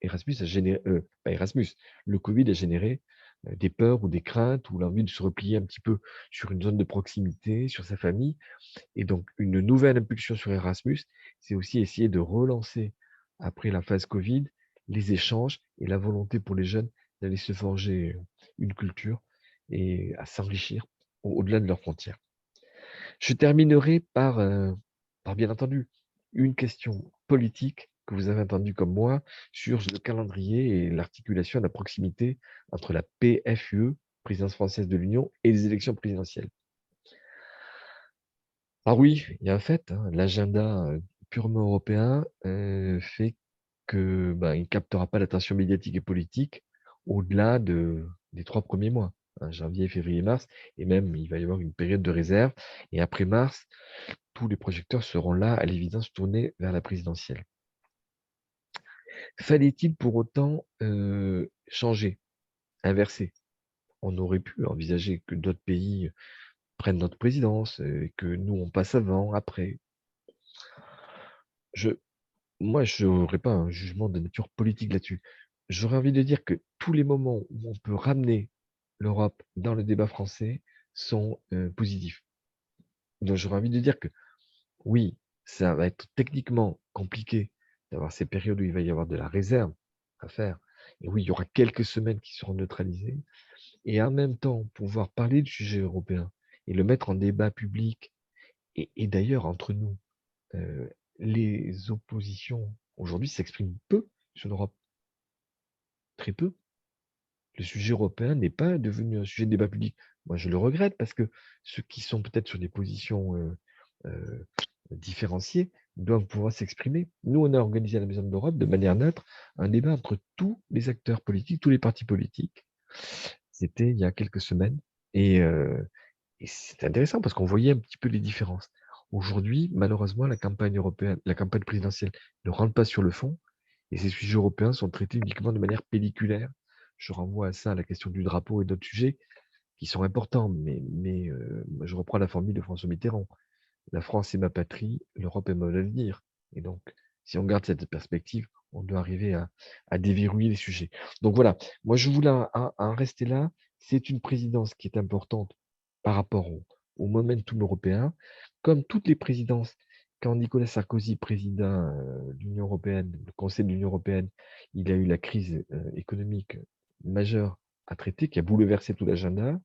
Erasmus a généré, pas Erasmus, le Covid a généré des peurs ou des craintes ou l'envie de se replier un petit peu sur une zone de proximité, sur sa famille. Et donc, une nouvelle impulsion sur Erasmus, c'est aussi essayer de relancer, après la phase Covid, les échanges et la volonté pour les jeunes d'aller se forger une culture et à s'enrichir au-delà de leurs frontières. Je terminerai par bien entendu une question politique que vous avez entendue comme moi sur le calendrier et l'articulation et la proximité entre la PFUE, présidence française de l'Union, et les élections présidentielles. Ah oui, il y a un fait, hein, l'agenda purement européen fait que il ne captera pas l'attention médiatique et politique au-delà des 3 premiers mois, hein, janvier, février, mars, et même il va y avoir une période de réserve. Et après mars, tous les projecteurs seront là, à l'évidence, tournés vers la présidentielle. Fallait-il pour autant changer, inverser? On aurait pu envisager que d'autres pays prennent notre présidence, et que nous, on passe avant, après. Moi, je n'aurais pas un jugement de nature politique là-dessus. J'aurais envie de dire que tous les moments où on peut ramener l'Europe dans le débat français sont positifs. Donc, j'aurais envie de dire que oui, ça va être techniquement compliqué d'avoir ces périodes où il va y avoir de la réserve à faire. Et oui, il y aura quelques semaines qui seront neutralisées. Et en même temps, pouvoir parler du sujet européen et le mettre en débat public, et d'ailleurs entre nous, les oppositions aujourd'hui s'expriment peu sur l'Europe, très peu. Le sujet européen n'est pas devenu un sujet de débat public. Moi, je le regrette parce que ceux qui sont peut-être sur des positions différenciées doivent pouvoir s'exprimer. Nous, on a organisé à la Maison de l'Europe de manière neutre un débat entre tous les acteurs politiques, tous les partis politiques. C'était il y a quelques semaines et c'est intéressant parce qu'on voyait un petit peu les différences. Aujourd'hui, malheureusement, la campagne européenne, la campagne présidentielle ne rentre pas sur le fond et ces sujets européens sont traités uniquement de manière pelliculaire. Je renvoie à ça, à la question du drapeau et d'autres sujets qui sont importants, mais je reprends la formule de François Mitterrand. La France est ma patrie, l'Europe est mon avenir. Et donc, si on garde cette perspective, on doit arriver à déverrouiller les sujets. Donc voilà, moi je voulais en rester là. C'est une présidence qui est importante par rapport au momentum européen. Comme toutes les présidences, quand Nicolas Sarkozy présida l'Union européenne, le Conseil de l'Union européenne, il a eu la crise économique majeure à traiter qui a bouleversé tout l'agenda.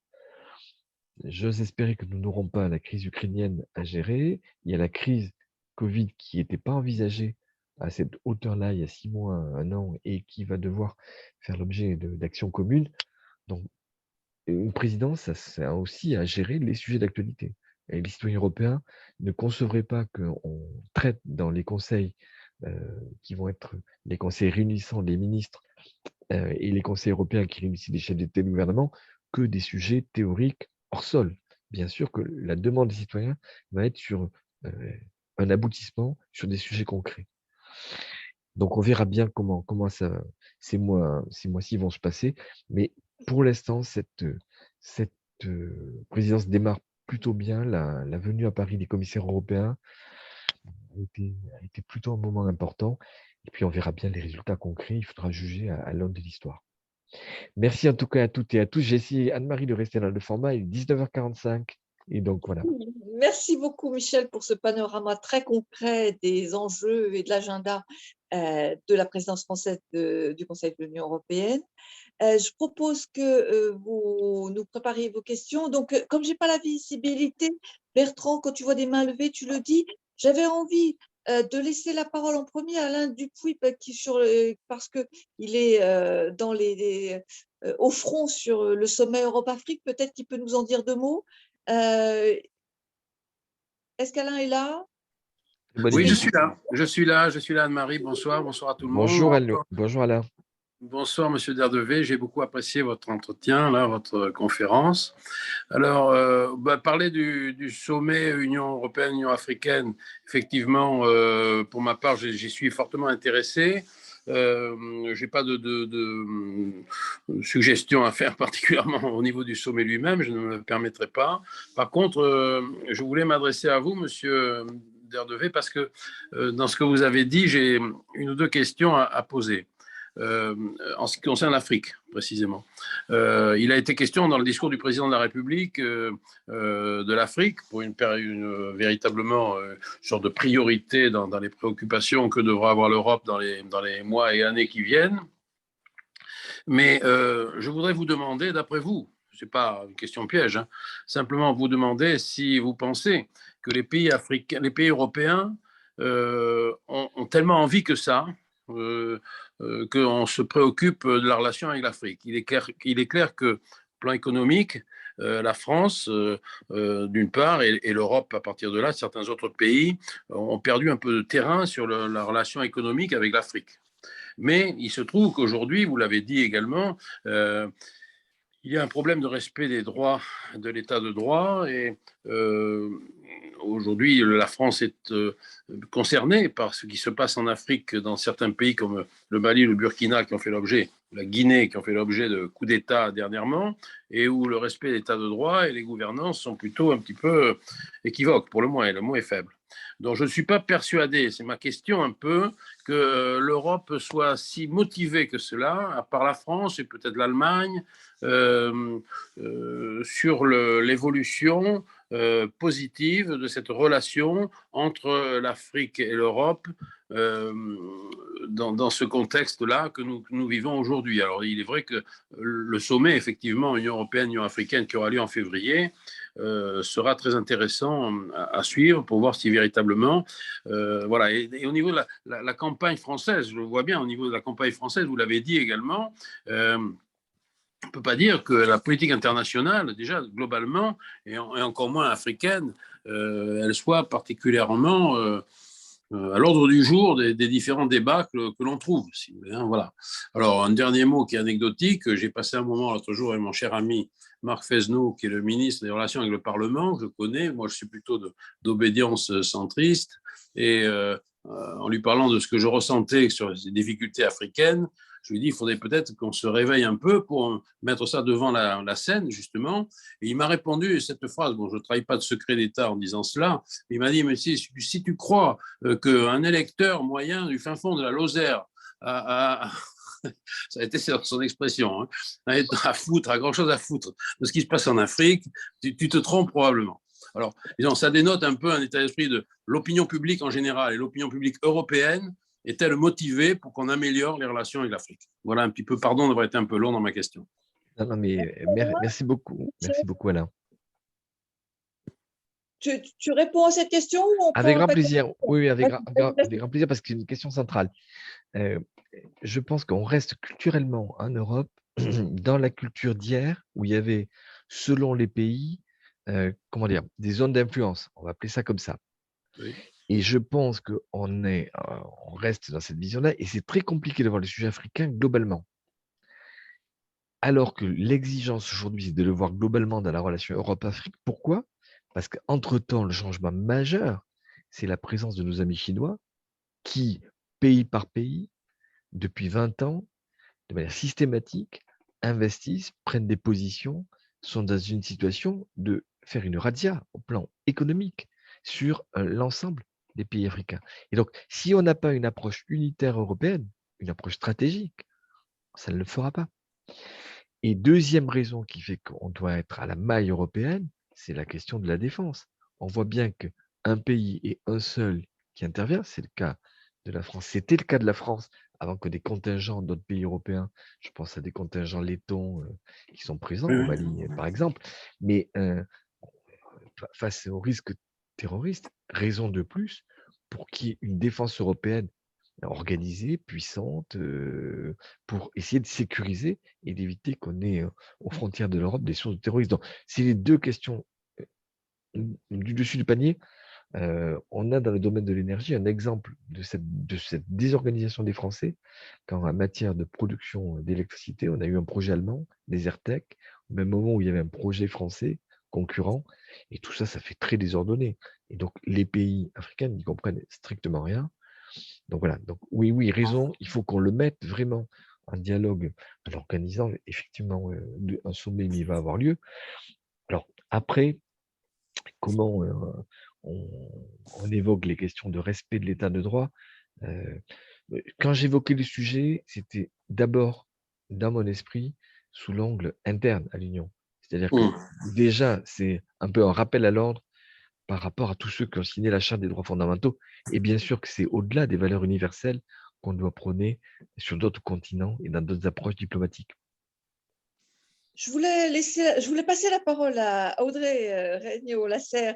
J'ose espérer que nous n'aurons pas la crise ukrainienne à gérer. Il y a la crise Covid qui n'était pas envisagée à cette hauteur-là il y a 6 mois, 1 an, et qui va devoir faire l'objet d'actions communes. Donc, une présidence, ça sert aussi à gérer les sujets d'actualité. Et les citoyens européens ne concevraient pas qu'on traite dans les conseils qui vont être les conseils réunissant les ministres et les conseils européens qui réunissent les chefs d'État et de gouvernement que des sujets théoriques hors sol. Bien sûr que la demande des citoyens va être sur un aboutissement sur des sujets concrets. Donc on verra bien comment ces mois-ci vont se passer. Mais pour l'instant, cette présidence démarre plutôt bien. La venue à Paris des commissaires européens a été plutôt un moment important. Et puis on verra bien les résultats concrets. Il faudra juger à l'aune de l'histoire. Merci en tout cas à toutes et à tous. J'ai essayé, Anne-Marie, de rester dans le format. Il est 19h45. Et donc voilà. Merci beaucoup, Michel, pour ce panorama très concret des enjeux et de l'agenda de la présidence française du Conseil de l'Union européenne. Je propose que vous nous prépariez vos questions. Donc, comme je n'ai pas la visibilité, Bertrand, quand tu vois des mains levées, tu le dis. J'avais envie de laisser la parole en premier à Alain Dupuis parce qu'il est au front sur le sommet Europe-Afrique. Peut-être qu'il peut nous en dire 2 mots. Est-ce qu'Alain est là? Oui, je suis là. Je suis là, Anne-Marie. Bonsoir à tout le Bonjour, monde. Bonjour Alain. Bonsoir, Monsieur Derdevé. J'ai beaucoup apprécié votre entretien, là, votre conférence. Alors, parler du sommet Union européenne-Union africaine, effectivement, pour ma part, j'y suis fortement intéressé. Je n'ai pas de suggestions à faire particulièrement au niveau du sommet lui-même, je ne me le permettrai pas. Par contre, je voulais m'adresser à vous, Monsieur Derdevey, parce que dans ce que vous avez dit, j'ai une ou deux questions à poser. En ce qui concerne l'Afrique, précisément. Il a été question dans le discours du président de la République de l'Afrique pour une véritablement une sorte de priorité dans les préoccupations que devra avoir l'Europe dans les mois et années qui viennent. Mais je voudrais vous demander, d'après vous, ce n'est pas une question piège, hein, simplement vous demander si vous pensez que les pays africains, les pays européens ont tellement envie que ça, qu'on se préoccupe de la relation avec l'Afrique. Il est clair que, plan économique, la France, d'une part, et l'Europe à partir de là, certains autres pays ont perdu un peu de terrain sur la relation économique avec l'Afrique. Mais il se trouve qu'aujourd'hui, vous l'avez dit également, il y a un problème de respect des droits de l'état de droit et aujourd'hui, la France est concernée par ce qui se passe en Afrique dans certains pays comme le Mali, le Burkina, qui ont fait l'objet, la Guinée, qui ont fait l'objet de coups d'État dernièrement, et où le respect de l'état de droit et les gouvernances sont plutôt un petit peu équivoques, pour le moins, et le mot est faible. Donc je ne suis pas persuadé, c'est ma question un peu, que l'Europe soit si motivée que cela, à part la France et peut-être l'Allemagne, sur l'évolution positive de cette relation entre l'Afrique et l'Europe dans ce contexte-là que nous vivons aujourd'hui. Alors, il est vrai que le sommet, effectivement, Union européenne, Union africaine, qui aura lieu en février, sera très intéressant à suivre pour voir si véritablement, voilà. Et au niveau de la campagne française, je le vois bien, au niveau de la campagne française, vous l'avez dit également, on ne peut pas dire que la politique internationale, déjà globalement, et encore moins africaine, elle soit particulièrement à l'ordre du jour des différents débats que l'on trouve. Si vous voulez, hein, voilà. Alors, un dernier mot qui est anecdotique. J'ai passé un moment l'autre jour avec mon cher ami Marc Fesneau, qui est le ministre des Relations avec le Parlement. Je connais, moi je suis plutôt d'obédience centriste. Et en lui parlant de ce que je ressentais sur les difficultés africaines, je lui ai dit, il faudrait peut-être qu'on se réveille un peu pour mettre ça devant la scène, justement. Et il m'a répondu cette phrase, bon, je ne trahis pas de secret d'État en disant cela, il m'a dit, mais si tu crois qu'un électeur moyen du fin fond de la Lozère ça a été son expression, hein, a grand-chose à foutre de ce qui se passe en Afrique, tu te trompes probablement. Alors, disons, ça dénote un peu un état d'esprit de l'opinion publique en général et l'opinion publique européenne est-elle motivée pour qu'on améliore les relations avec l'Afrique? Voilà un petit peu, pardon d'avoir été un peu long dans ma question. Non, mais merci beaucoup. Merci beaucoup, Alain. Tu réponds à cette question ou on avec prend grand plaisir. Oui, avec grand plaisir parce que c'est une question centrale. Je pense qu'on reste culturellement en Europe dans la culture d'hier où il y avait, selon les pays, comment dire, des zones d'influence. On va appeler ça comme ça. Oui. Et je pense qu'on reste dans cette vision-là et c'est très compliqué de voir le sujet africain globalement. Alors que l'exigence aujourd'hui, c'est de le voir globalement dans la relation Europe-Afrique. Pourquoi? Parce qu'entre-temps, le changement majeur, c'est la présence de nos amis chinois qui, pays par pays, depuis 20 ans, de manière systématique, investissent, prennent des positions, sont dans une situation de faire une razzia au plan économique sur l'ensemble des pays africains. Et donc, si on n'a pas une approche unitaire européenne, une approche stratégique, ça ne le fera pas. Et deuxième raison qui fait qu'on doit être à la maille européenne, c'est la question de la défense. On voit bien qu'un pays et un seul qui intervient, c'est le cas de la France. C'était le cas de la France avant que des contingents d'autres pays européens, je pense à des contingents lettons qui sont présents au Mali, par exemple, mais face au risque terroriste, raison de plus pour qu'il y ait une défense européenne organisée, puissante, pour essayer de sécuriser et d'éviter qu'on ait aux frontières de l'Europe des sources de terroristes. Donc, c'est les deux questions du dessus du panier. On a dans le domaine de l'énergie un exemple de cette désorganisation des Français quand en matière de production d'électricité, on a eu un projet allemand, Desertec, au même moment où il y avait un projet français concurrent, et tout ça, ça fait très désordonné. Et donc, les pays africains n'y comprennent strictement rien. Donc voilà, donc oui, raison, il faut qu'on le mette vraiment en dialogue en organisant effectivement un sommet, mais il va avoir lieu. Alors après, comment on évoque les questions de respect de l'état de droit. Quand j'évoquais le sujet, c'était d'abord, dans mon esprit, sous l'angle interne à l'Union. C'est-à-dire que déjà, c'est un peu un rappel à l'ordre par rapport à tous ceux qui ont signé la Charte des droits fondamentaux. Et bien sûr que c'est au-delà des valeurs universelles qu'on doit prôner sur d'autres continents et dans d'autres approches diplomatiques. Je voulais passer la parole à Audrey Regnault-Lasserre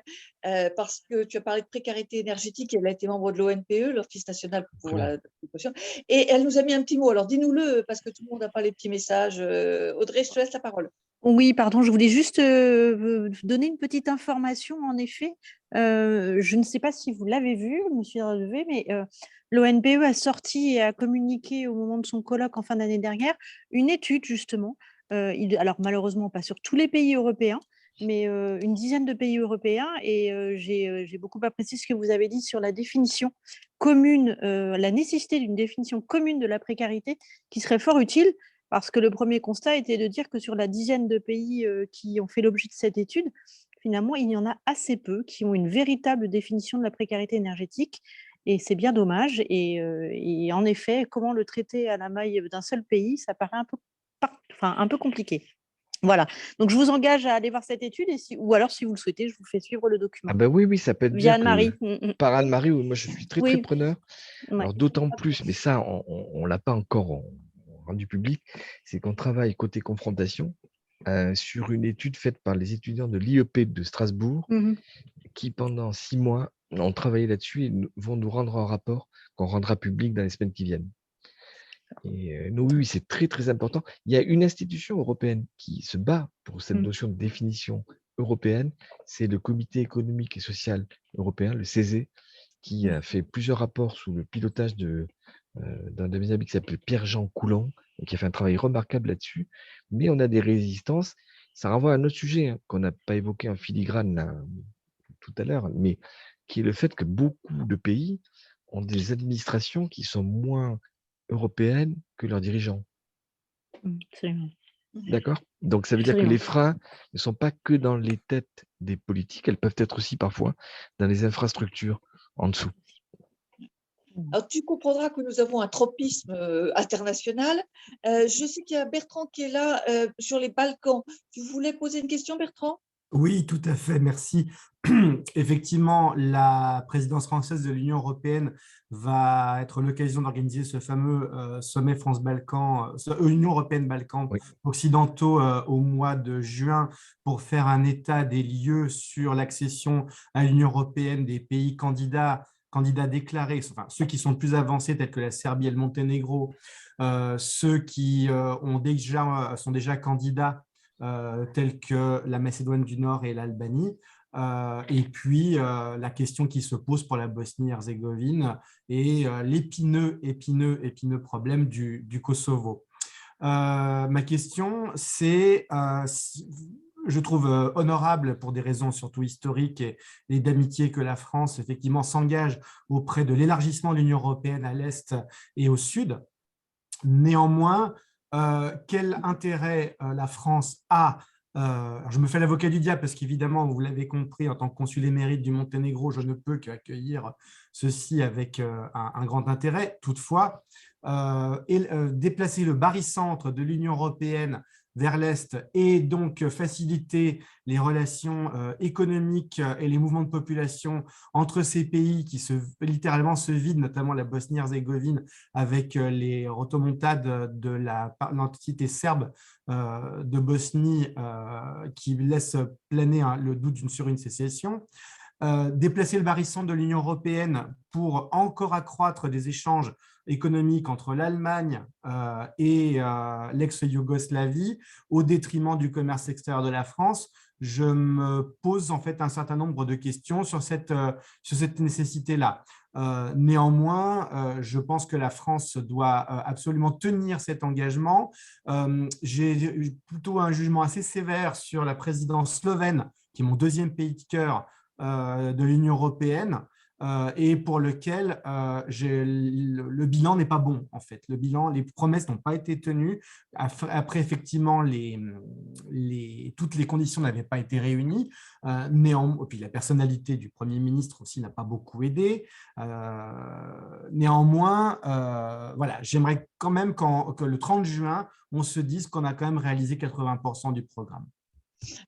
parce que tu as parlé de précarité énergétique. Elle a été membre de l'ONPE, l'Office national pour la précaution, et elle nous a mis un petit mot. Alors dis-nous-le parce que tout le monde n'a pas les petits messages. Audrey, je te laisse la parole. Oui, pardon, je voulais juste donner une petite information. En effet, je ne sais pas si vous l'avez vu, monsieur Dradevet, mais l'ONPE a sorti et a communiqué au moment de son colloque en fin d'année dernière une étude justement. Alors malheureusement pas sur tous les pays européens, mais une dizaine de pays européens. Et j'ai beaucoup apprécié ce que vous avez dit sur la définition commune, la nécessité d'une définition commune de la précarité qui serait fort utile. Parce que le premier constat était de dire que sur la dizaine de pays qui ont fait l'objet de cette étude, finalement, il y en a assez peu qui ont une véritable définition de la précarité énergétique. Et c'est bien dommage. Et en effet, comment le traiter à la maille d'un seul pays, ça paraît un peu compliqué. Voilà. Donc, je vous engage à aller voir cette étude. Ou alors, si vous le souhaitez, je vous fais suivre le document. Ah ben oui, ça peut être via bien Anne-Marie. par Anne-Marie, moi je suis très Oui. preneur. Ouais. Alors d'autant plus, mais ça, on ne l'a pas encore rendu public, c'est qu'on travaille côté confrontation sur une étude faite par les étudiants de l'IEP de Strasbourg qui, pendant 6 mois, ont travaillé là-dessus et vont nous rendre un rapport qu'on rendra public dans les semaines qui viennent. Et oui, c'est très, très important. Il y a une institution européenne qui se bat pour cette notion de définition européenne, c'est le Comité économique et social européen, le CESE, qui a fait plusieurs rapports sous le pilotage d'un de mes amis qui s'appelle Pierre-Jean Coulon, et qui a fait un travail remarquable là-dessus. Mais on a des résistances. Ça renvoie à un autre sujet qu'on n'a pas évoqué en filigrane là, tout à l'heure, mais qui est le fait que beaucoup de pays ont des administrations qui sont moins européennes que leurs dirigeants. Absolument. D'accord? Donc, ça veut dire que les freins ne sont pas que dans les têtes des politiques, elles peuvent être aussi parfois dans les infrastructures en dessous. Alors, tu comprendras que nous avons un tropisme international. Je sais qu'il y a Bertrand qui est là sur les Balkans. Tu voulais poser une question, Bertrand? Oui, tout à fait, merci. Effectivement, la présidence française de l'Union européenne va être l'occasion d'organiser ce fameux sommet France-Balkans, Union européenne-Balkans occidentaux au mois de juin pour faire un état des lieux sur l'accession à l'Union européenne des pays candidats déclarés, enfin, ceux qui sont plus avancés tels que la Serbie et le Monténégro, ceux qui sont déjà candidats tels que la Macédoine du Nord et l'Albanie. Et puis, la question qui se pose pour la Bosnie-Herzégovine et l'épineux problème du Kosovo. Ma question, c'est, je trouve honorable pour des raisons surtout historiques et d'amitié que la France, effectivement, s'engage auprès de l'élargissement de l'Union européenne à l'Est et au Sud. Néanmoins, quel intérêt la France a? Je me fais l'avocat du diable parce qu'évidemment, vous l'avez compris, en tant que consul émérite du Monténégro, je ne peux qu'accueillir ceci avec un grand intérêt. Toutefois, déplacer le barycentre de l'Union européenne vers l'Est et donc faciliter les relations économiques et les mouvements de population entre ces pays qui littéralement se vident, notamment la Bosnie-Herzégovine, avec les rotomontades de l'entité serbe de Bosnie qui laisse planer le doute sur une sécession. Déplacer le barycentre de l'Union européenne pour encore accroître des échanges économiques entre l'Allemagne et l'ex-Yougoslavie au détriment du commerce extérieur de la France. Je me pose en fait un certain nombre de questions sur cette nécessité-là. Néanmoins, je pense que la France doit absolument tenir cet engagement. J'ai plutôt un jugement assez sévère sur la présidence slovène, qui est mon deuxième pays de cœur de l'Union européenne, et pour lequel le bilan n'est pas bon, en fait. Le bilan, les promesses n'ont pas été tenues. Après, effectivement, toutes les conditions n'avaient pas été réunies. Et puis, la personnalité du Premier ministre aussi n'a pas beaucoup aidé. Néanmoins, voilà, j'aimerais quand même que le 30 juin, on se dise qu'on a quand même réalisé 80% du programme.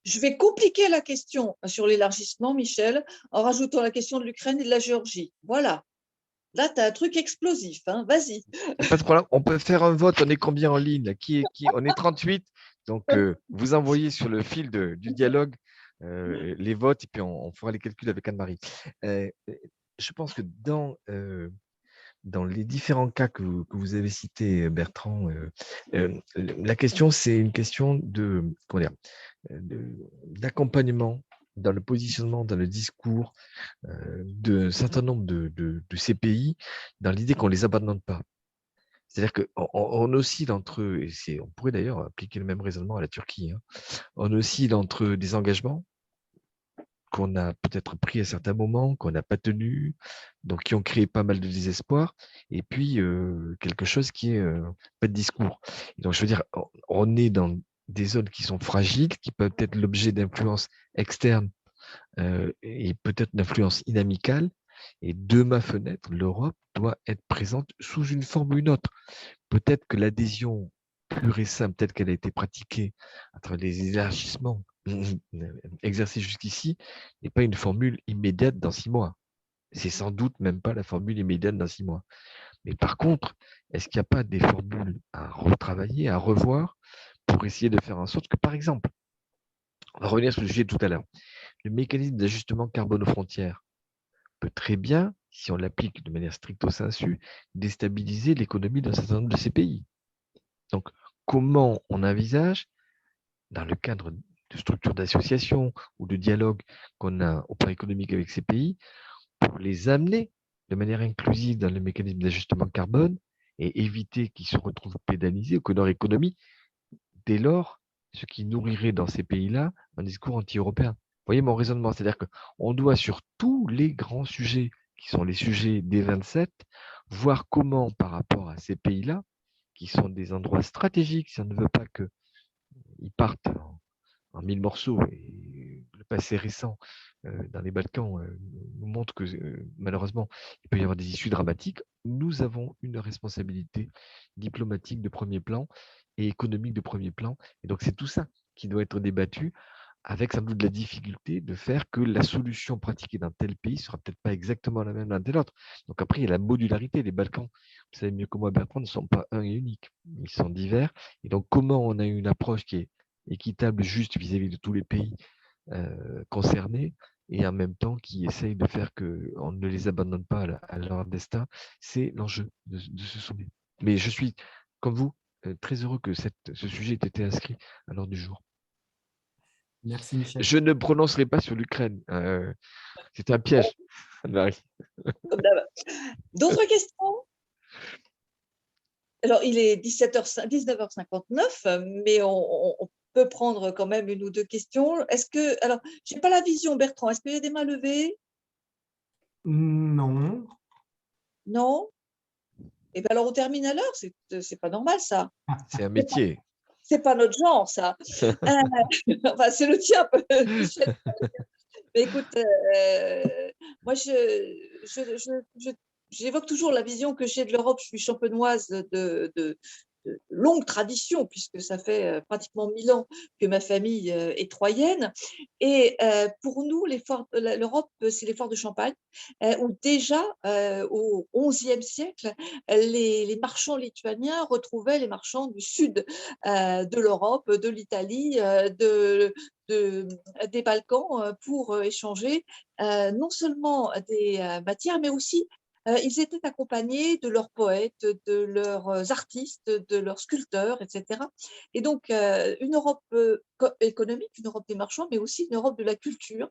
Je vais compliquer la question sur l'élargissement, Michel, en rajoutant la question de l'Ukraine et de la Géorgie. Voilà. Là, tu as un truc explosif. Hein. Vas-y. Pas de problème. On peut faire un vote. On est combien en ligne là On est 38. Donc, vous envoyez sur le fil du dialogue les votes et puis on fera les calculs avec Anne-Marie. Je pense que dans les différents cas que vous avez cités, Bertrand, la question, c'est une question d'accompagnement dans le positionnement, dans le discours d'un certain nombre de ces pays, dans l'idée qu'on ne les abandonne pas. C'est-à-dire qu'on oscille entre eux, et on pourrait d'ailleurs appliquer le même raisonnement à la Turquie, hein. On oscille entre des engagements qu'on a peut-être pris à certains moments, qu'on n'a pas tenus, donc qui ont créé pas mal de désespoir, et puis quelque chose qui est pas de discours. Et donc, je veux dire, on est dans des zones qui sont fragiles, qui peuvent être l'objet d'influences externes et peut-être d'influences inamicales. Et de ma fenêtre, l'Europe doit être présente sous une forme ou une autre. Peut-être que l'adhésion pure et simple, peut-être qu'elle a été pratiquée à travers les élargissements exercés jusqu'ici, n'est pas une formule immédiate dans 6 mois. C'est sans doute même pas la formule immédiate dans 6 mois. Mais par contre, est-ce qu'il n'y a pas des formules à retravailler, à revoir, pour essayer de faire en sorte que, par exemple, on va revenir sur le sujet de tout à l'heure, le mécanisme d'ajustement carbone aux frontières peut très bien, si on l'applique de manière stricto sensu, déstabiliser l'économie d'un certain nombre de ces pays. Donc, comment on envisage, dans le cadre de structures d'association ou de dialogue qu'on a au plan économique avec ces pays, pour les amener de manière inclusive dans le mécanisme d'ajustement carbone et éviter qu'ils se retrouvent pénalisés ou que leur économie, dès lors, ce qui nourrirait dans ces pays-là un discours anti-européen. Vous voyez mon raisonnement, c'est-à-dire qu'on doit sur tous les grands sujets, qui sont les sujets des 27, voir comment par rapport à ces pays-là, qui sont des endroits stratégiques, si on ne veut pas qu'ils partent en 1000 morceaux, et le passé récent dans les Balkans nous montre que malheureusement, il peut y avoir des issues dramatiques. Nous avons une responsabilité diplomatique de premier plan et économique de premier plan. Et donc, c'est tout ça qui doit être débattu, avec sans doute la difficulté de faire que la solution pratiquée dans tel pays ne sera peut-être pas exactement la même dans tel autre. Donc après, il y a la modularité. Les Balkans, vous savez mieux que moi, Bertrand, ne sont pas un et unique. Ils sont divers. Et donc, comment on a une approche qui est équitable, juste vis-à-vis de tous les pays concernés, et en même temps qui essaye de faire qu'on ne les abandonne pas à leur destin, c'est l'enjeu de ce sommet. Mais je suis, comme vous, très heureux que ce sujet ait été inscrit à l'ordre du jour. Merci, Michel. Je ne prononcerai pas sur l'Ukraine. C'est un piège, Anne-Marie. D'autres questions? Alors, il est 19h59, mais on peut prendre quand même une ou deux questions. Est-ce que, alors, je n'ai pas la vision, Bertrand. Est-ce qu'il y a des mains levées? Non. Non? Eh bien, alors, on termine à l'heure. C'est pas normal, ça. C'est un métier. C'est pas notre genre, ça. Enfin, c'est le tien, Michel. Mais écoute, moi, j'évoque toujours la vision que j'ai de l'Europe. Je suis champenoise de longue tradition, puisque ça fait pratiquement 1000 ans que ma famille est troyenne. Et pour nous, l'Europe, c'est les forts de Champagne, où déjà, au XIe siècle, les marchands lituaniens retrouvaient les marchands du sud de l'Europe, de l'Italie, des Balkans pour échanger non seulement des matières, mais aussi ils étaient accompagnés de leurs poètes, de leurs artistes, de leurs sculpteurs, etc. Et donc, une Europe économique, une Europe des marchands, mais aussi une Europe de la culture.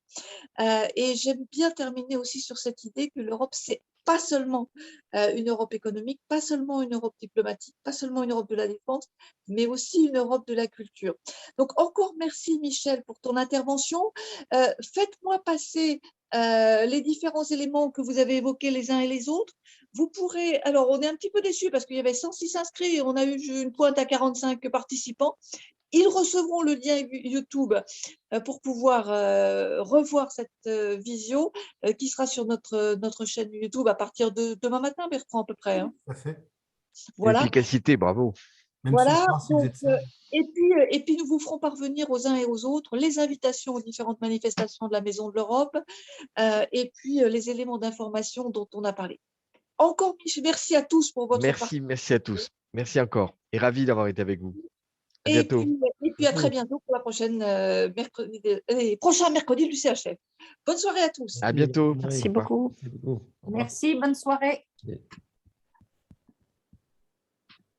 Et j'aime bien terminer aussi sur cette idée que l'Europe, c'est pas seulement une Europe économique, pas seulement une Europe diplomatique, pas seulement une Europe de la défense, mais aussi une Europe de la culture. Donc, encore merci, Michel, pour ton intervention. Faites-moi passer les différents éléments que vous avez évoqués les uns et les autres. Vous pourrez, alors on est un petit peu déçus parce qu'il y avait 106 inscrits et on a eu une pointe à 45 participants. Ils recevront le lien YouTube pour pouvoir revoir cette visio qui sera sur notre chaîne YouTube à partir de demain matin, Bertrand, à peu près. Hein. Tout à fait. Voilà. Efficacité, bravo. Même ce Voilà, soir, si vous êtes sage. et puis nous vous ferons parvenir aux uns et aux autres les invitations aux différentes manifestations de la Maison de l'Europe et puis les éléments d'information dont on a parlé. Encore merci à tous pour votre Merci à tous. Merci encore. Et ravi d'avoir été avec vous. À et bientôt. puis à très bientôt pour la prochaine prochain mercredi du CHF. Bonne soirée à tous. À bientôt. Merci beaucoup. Au revoir. Merci, bonne soirée.